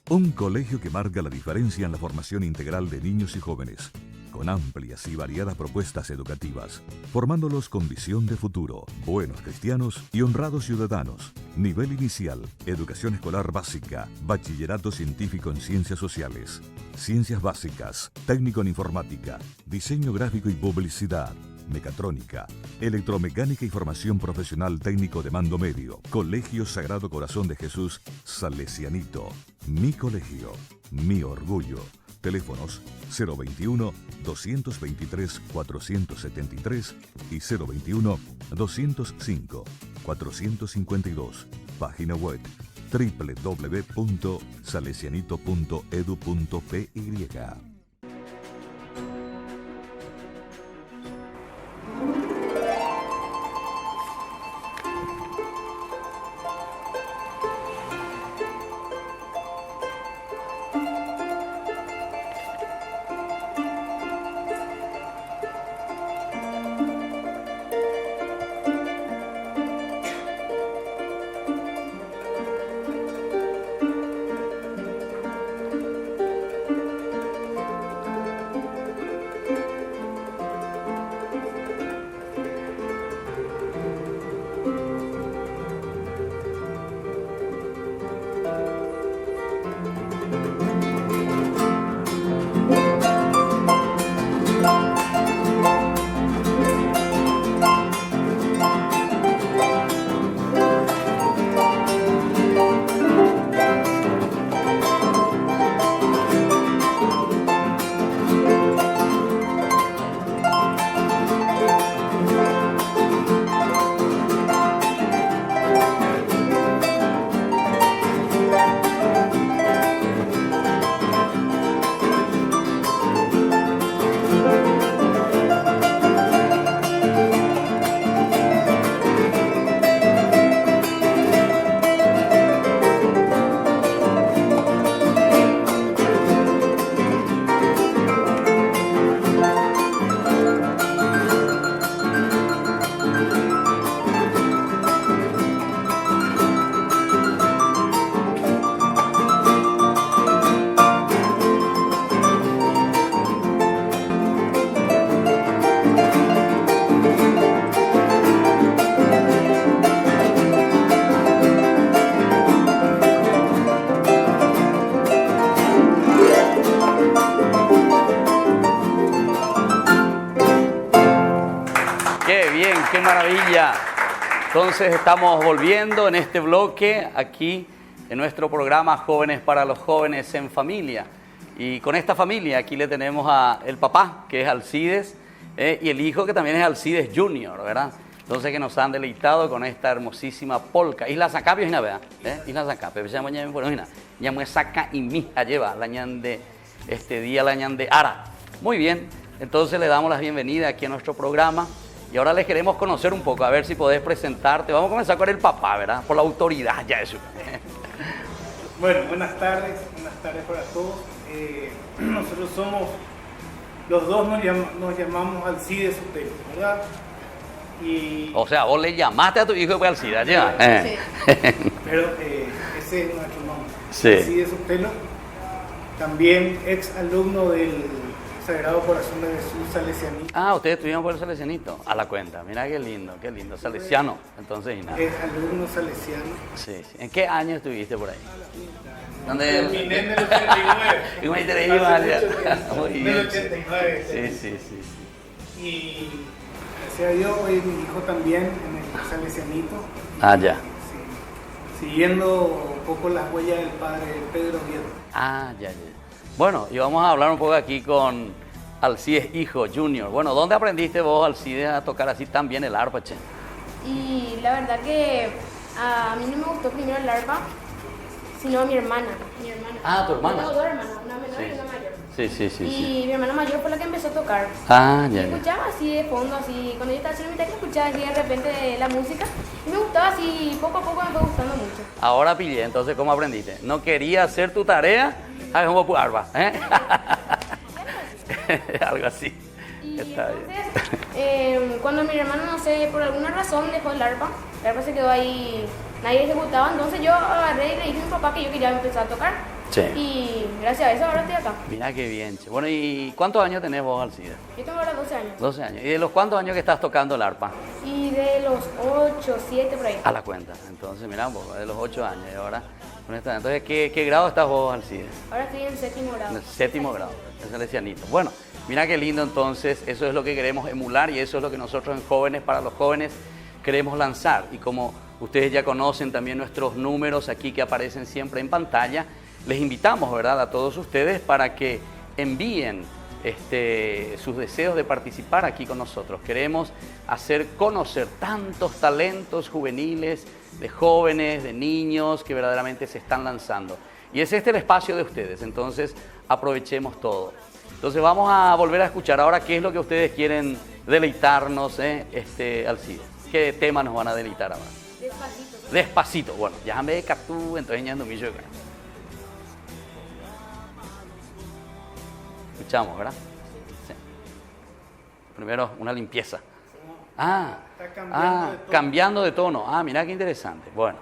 un colegio que marca la diferencia en la formación integral de niños y jóvenes, con amplias y variadas propuestas educativas, formándolos con visión de futuro, buenos cristianos y honrados ciudadanos. Nivel inicial, educación escolar básica, bachillerato científico en ciencias sociales, ciencias básicas, técnico en informática, diseño gráfico y publicidad, mecatrónica, electromecánica y formación profesional técnico de mando medio. Colegio Sagrado Corazón de Jesús Salesianito. Mi colegio, mi orgullo. Teléfonos 021-223-473 y 021-205-452. Página web www.salesianito.edu.py. ¡Qué maravilla! Entonces estamos volviendo en este bloque aquí en nuestro programa Jóvenes para los Jóvenes en Familia. Y con esta familia aquí le tenemos a el papá, que es Alcides, y el hijo, que también es Alcides Junior, ¿verdad? Entonces que nos han deleitado con esta hermosísima polca. Isla Zacapi, ¿verdad? Isla Zacapi, ya me saca y mi lleva la ñan de este día, la ñan de Ara. Muy bien, entonces le damos la bienvenida aquí a nuestro programa. Y ahora les queremos conocer un poco, a ver si podés presentarte. Vamos a comenzar con el papá, ¿verdad? Por la autoridad ya eso. Bueno, buenas tardes para todos. Nosotros somos los dos nos llamamos Alcides Sotelo, ¿verdad? Y, O sea, vos le llamaste a tu hijo de Alcides, ¿ya? sí. Pero ese es nuestro nombre. Sí. Alcides Sotelo, también ex alumno del Sagrado Corazón de Jesús Salesianito. Ah, ustedes estuvieron por el Salesianito. A la cuenta. Mira qué lindo, salesiano. Entonces, y nada. Es alumno salesiano. Sí, sí. ¿En qué año estuviste por ahí? Terminé en el 89. Y me interesa, vale. Muy En bien. el 89. Sí. Y gracias a Dios, hoy mi hijo también en el Salesianito. Ah, ya. Siguiendo un poco las huellas del padre Pedro Viedo. Ah, ya. Bueno, y vamos a hablar un poco aquí con Alcides Hijo Junior. Bueno, ¿dónde aprendiste vos, Alcides, a tocar así tan bien el arpa, che? Y la verdad que a mí no me gustó primero el arpa, sino a mi hermana. Ah, ¿tu hermana? Yo tengo dos hermanas, una menor Sí. y una mayor. Sí. Y mi hermana mayor fue la que empezó a tocar. Ah, Y ya. escuchaba así de fondo, así, cuando yo estaba haciendo mi técnica, escuchaba así de repente la música. Y me gustaba así, poco a poco me fue gustando mucho. Ahora pillé, entonces, ¿cómo aprendiste? ¿No quería hacer tu tarea? Ah, ¿cómo puedo arpa? ¿Eh? Algo así. Está bien. Cuando mi hermano, no sé, por alguna razón dejó el arpa se quedó ahí, nadie ejecutaba, entonces yo agarré y le dije a mi papá que yo quería empezar a tocar. Sí. Y gracias a eso ahora estoy acá. Mira qué bien, che. Bueno, ¿y cuántos años tenés vos, Alcides? Yo tengo ahora 12 años. 12 años. ¿Y de los cuántos años que estás tocando el arpa? Y de los 8, 7 por ahí. A la cuenta. Entonces, mira, vos, de los 8 años y ahora. Entonces, ¿qué grado estás vos, Alcides? Ahora estoy en 7º grado. En el 7º grado, el salesianito. Bueno, mira qué lindo entonces, eso es lo que queremos emular y eso es lo que nosotros en Jóvenes para los Jóvenes queremos lanzar. Y como ustedes ya conocen también nuestros números aquí que aparecen siempre en pantalla, les invitamos, ¿verdad?, a todos ustedes para que envíen sus deseos de participar aquí con nosotros. Queremos hacer conocer tantos talentos juveniles, de jóvenes, de niños que verdaderamente se están lanzando. Y es el espacio de ustedes, entonces aprovechemos todo. Entonces vamos a volver a escuchar ahora qué es lo que ustedes quieren deleitarnos, Alcides. ¿Qué tema nos van a deleitar ahora? Despacito. Despacito. Bueno, ya me captú, entonces ya no me yo. Escuchamos, ¿verdad? Sí. Primero una limpieza. Cambiando de tono. Ah, mira qué interesante. Bueno.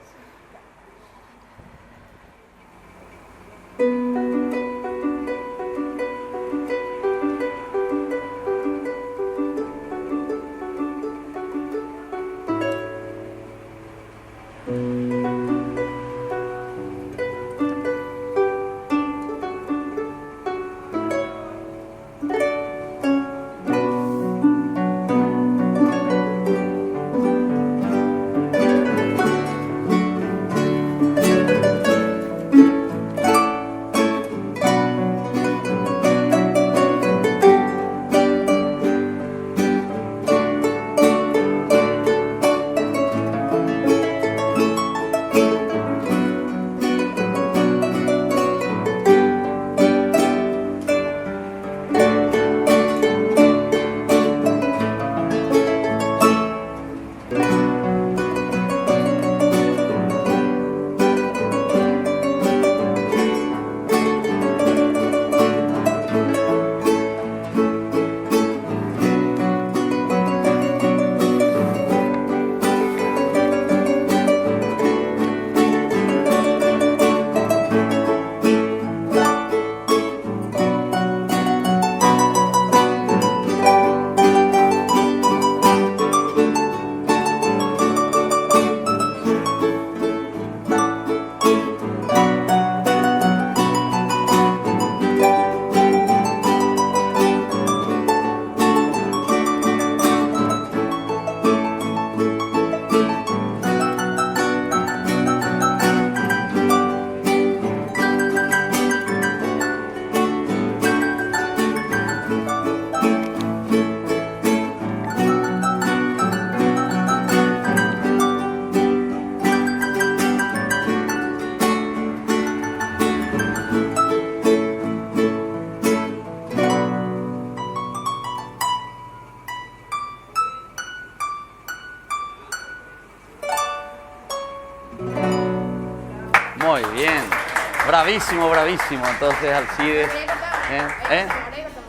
Muy bien. Bravísimo, bravísimo. Entonces, Alcides.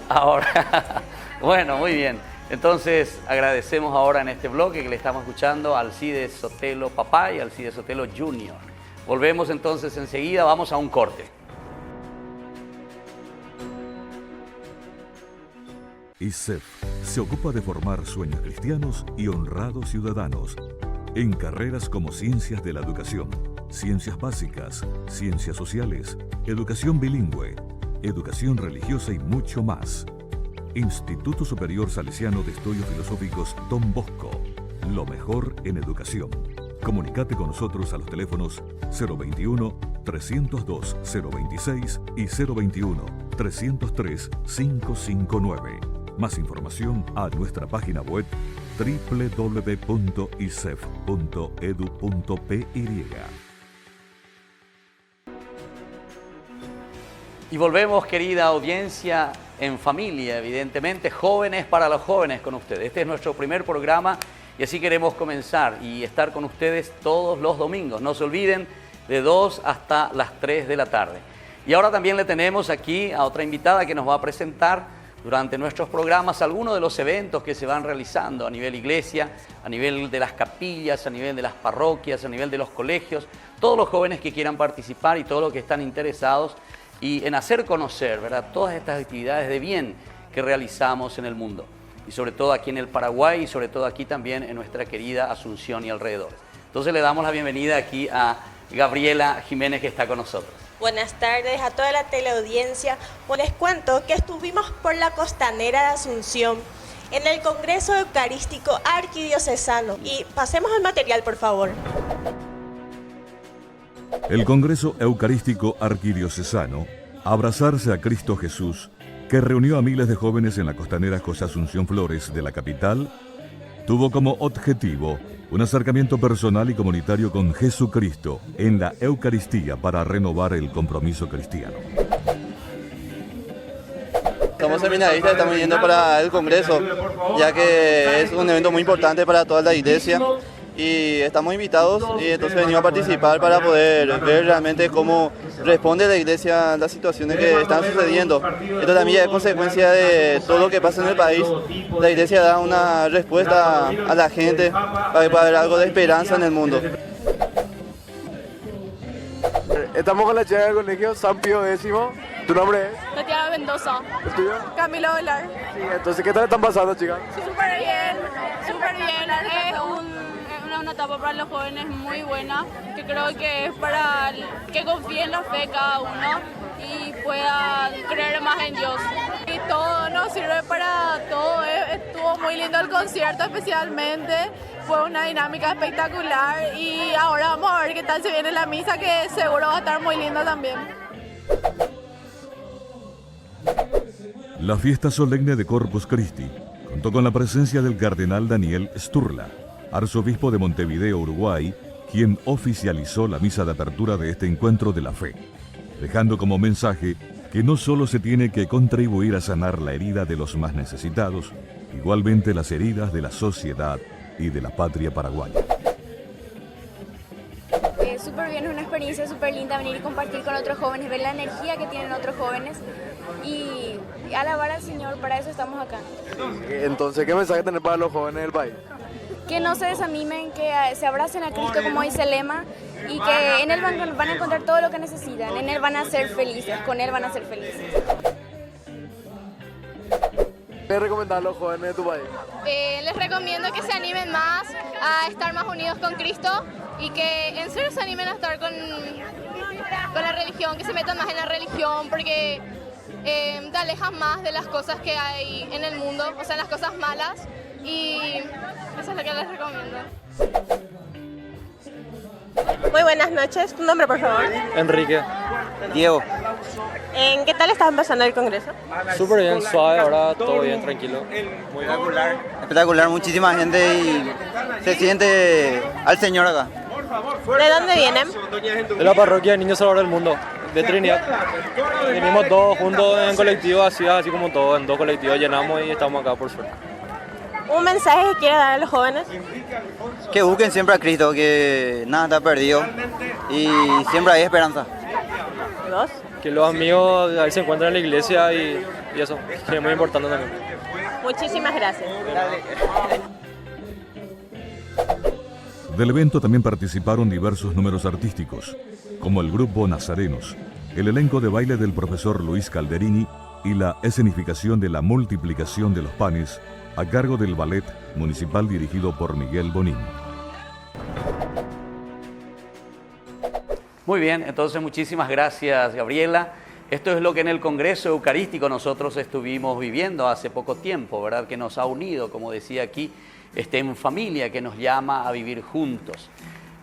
Ahora, bueno, muy bien. Entonces, agradecemos ahora en este bloque que le estamos escuchando a Alcides Sotelo papá y a Alcides Sotelo Junior. Volvemos entonces enseguida, vamos a un corte. ISEF se ocupa de formar sueños cristianos y honrados ciudadanos en carreras como ciencias de la educación, ciencias básicas, ciencias sociales, educación bilingüe, educación religiosa y mucho más. Instituto Superior Salesiano de Estudios Filosóficos Don Bosco, lo mejor en educación. Comunicate con nosotros a los teléfonos 021-302-026 y 021-303-559. Más información a nuestra página web www.isef.edu.py. Y volvemos, querida audiencia, en familia, evidentemente, jóvenes para los jóvenes con ustedes. Este es nuestro primer programa y así queremos comenzar y estar con ustedes todos los domingos. No se olviden, de 2 hasta las 3 de la tarde. Y ahora también le tenemos aquí a otra invitada que nos va a presentar durante nuestros programas algunos de los eventos que se van realizando a nivel iglesia, a nivel de las capillas, a nivel de las parroquias, a nivel de los colegios, todos los jóvenes que quieran participar y todos los que están interesados y en hacer conocer, ¿verdad?, todas estas actividades de bien que realizamos en el mundo y sobre todo aquí en el Paraguay y sobre todo aquí también en nuestra querida Asunción y alrededores. Entonces le damos la bienvenida aquí a Gabriela Jiménez que está con nosotros. Buenas tardes a toda la teleaudiencia. Pues les cuento que estuvimos por la costanera de Asunción en el Congreso Eucarístico Arquidiocesano. Y pasemos al material, por favor. El Congreso Eucarístico Arquidiocesano, Abrazarse a Cristo Jesús, que reunió a miles de jóvenes en la costanera José Asunción Flores de la capital, tuvo como objetivo un acercamiento personal y comunitario con Jesucristo en la Eucaristía para renovar el compromiso cristiano. Somos seminaristas, estamos yendo para el Congreso, ya que es un evento muy importante para toda la iglesia y estamos invitados y entonces venimos a participar para poder ver realmente cómo responde la iglesia a las situaciones que están sucediendo. Esto también es consecuencia de todo lo que pasa en el país. La iglesia da una respuesta a la gente para que pueda haber algo de esperanza en el mundo. Estamos con la chica del colegio San Pío X. ¿Tu nombre es? Tatiana Mendoza. ¿El tuyo? Camila Velar. Sí, entonces, ¿qué tal están pasando, chicas? Súper bien, súper bien. Es una etapa para los jóvenes muy buena, que creo que es para que confíen en la fe cada uno y puedan creer más en Dios. Y todo nos sirve para todo. Estuvo muy lindo el concierto especialmente. Fue una dinámica espectacular y ahora vamos a ver qué tal se viene la misa, que seguro va a estar muy linda también. La fiesta solemne de Corpus Christi contó con la presencia del cardenal Daniel Sturla, arzobispo de Montevideo, Uruguay, quien oficializó la misa de apertura de este encuentro de la fe, dejando como mensaje que no solo se tiene que contribuir a sanar la herida de los más necesitados, igualmente las heridas de la sociedad y de la patria paraguaya. Súper bien, es una experiencia súper linda venir y compartir con otros jóvenes, ver la energía que tienen otros jóvenes y alabar al Señor, para eso estamos acá. Entonces, ¿qué mensaje tener para los jóvenes del país? Que no se desanimen, que se abracen a Cristo como dice el lema y que en Él van a encontrar todo lo que necesitan, en Él van a ser felices, con Él van a ser felices. ¿Qué recomendar a los jóvenes de tu país? Les recomiendo que se animen más a estar más unidos con Cristo y que en serio se animen a estar con la religión, que se metan más en la religión porque te alejas más de las cosas que hay en el mundo, o sea, las cosas malas, y eso es lo que les recomiendo. Muy buenas noches. ¿Tu nombre, por favor? Enrique. Diego. ¿Qué tal estás pasando el Congreso? Súper bien, suave, ahora todo bien, tranquilo. Muy espectacular. Espectacular, muchísima gente y se siente al Señor acá. ¿De dónde vienen? De la parroquia de Niños Salvador del Mundo, de Trinidad. Venimos todos juntos en colectivo, así como todos, en 2 colectivos llenamos y estamos acá por suerte. ¿Un mensaje que quieras dar a los jóvenes? Que busquen siempre a Cristo, que nada está perdido y siempre hay esperanza. ¿Dos? que los amigos ahí se encuentran en la iglesia y eso, que es muy importante también. Muchísimas gracias. Del evento también participaron diversos números artísticos, como el grupo Nazarenos, el elenco de baile del profesor Luis Calderini y la escenificación de la multiplicación de los panes a cargo del ballet municipal dirigido por Miguel Bonín. Muy bien, entonces muchísimas gracias, Gabriela. Esto es lo que en el Congreso Eucarístico nosotros estuvimos viviendo hace poco tiempo, ¿verdad? Que nos ha unido, como decía aquí, en familia, que nos llama a vivir juntos.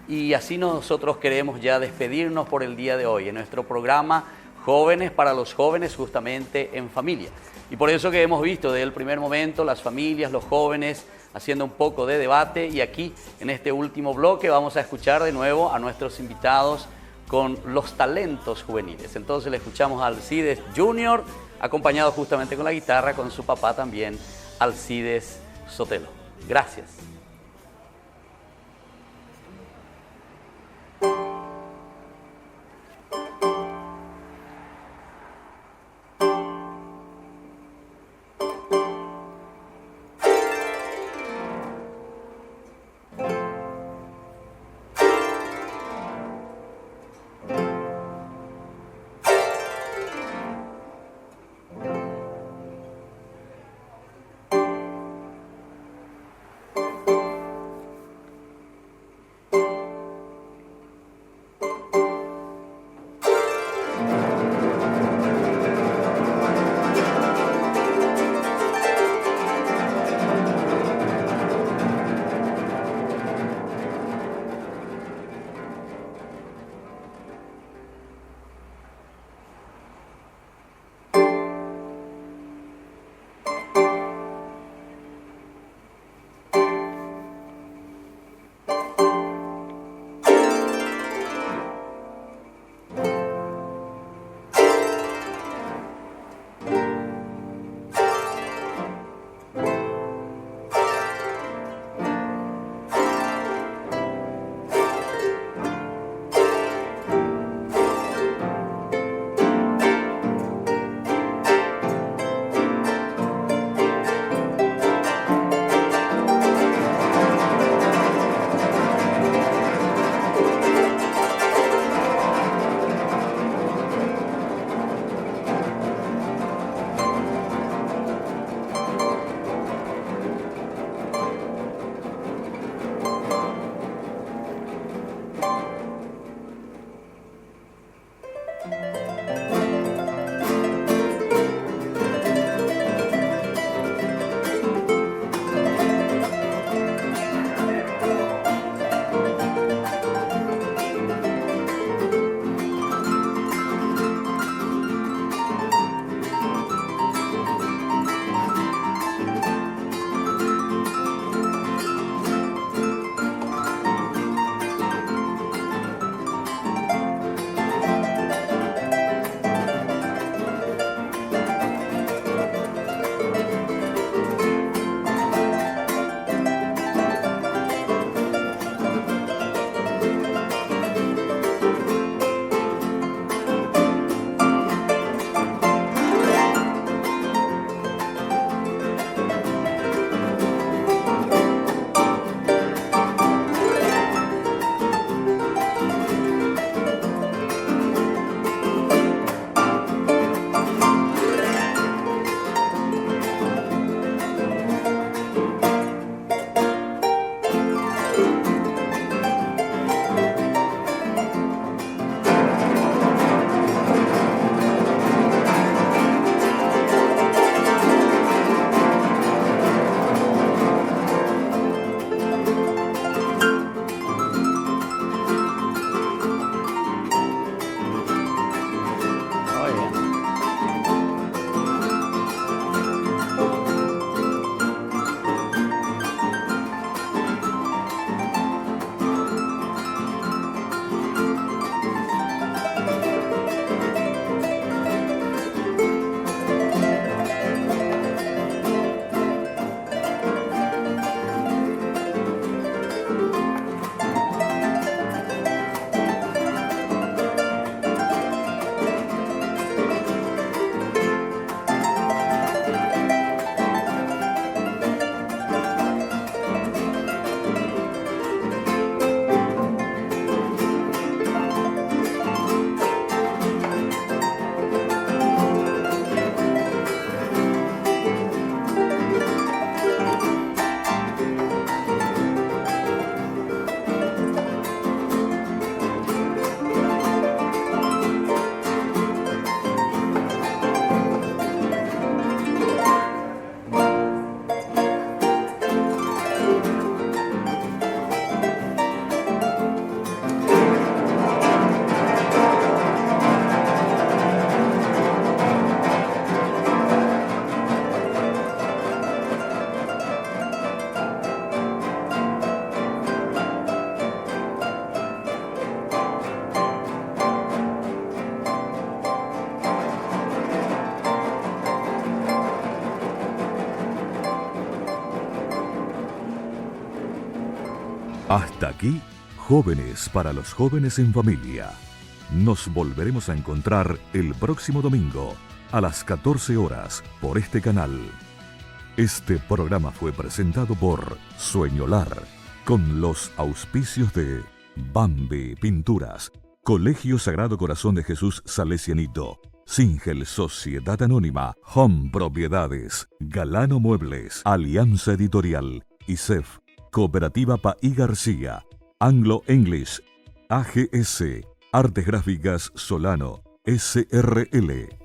Y así nosotros queremos ya despedirnos por el día de hoy, en nuestro programa Jóvenes para los Jóvenes, justamente en familia. Y por eso que hemos visto desde el primer momento las familias, los jóvenes, haciendo un poco de debate. Y aquí, en este último bloque, vamos a escuchar de nuevo a nuestros invitados con los talentos juveniles. Entonces le escuchamos a Alcides Junior, acompañado justamente con la guitarra, con su papá también, Alcides Sotelo. Gracias. Hasta aquí, Jóvenes para los Jóvenes en Familia. Nos volveremos a encontrar el próximo domingo a las 14 horas por este canal. Este programa fue presentado por Sueñolar, con los auspicios de Bambi Pinturas, Colegio Sagrado Corazón de Jesús Salesianito, Singel Sociedad Anónima, Home Propiedades, Galano Muebles, Alianza Editorial, ISEF, Cooperativa Paí García, Anglo English, AGS, Artes Gráficas Solano, SRL.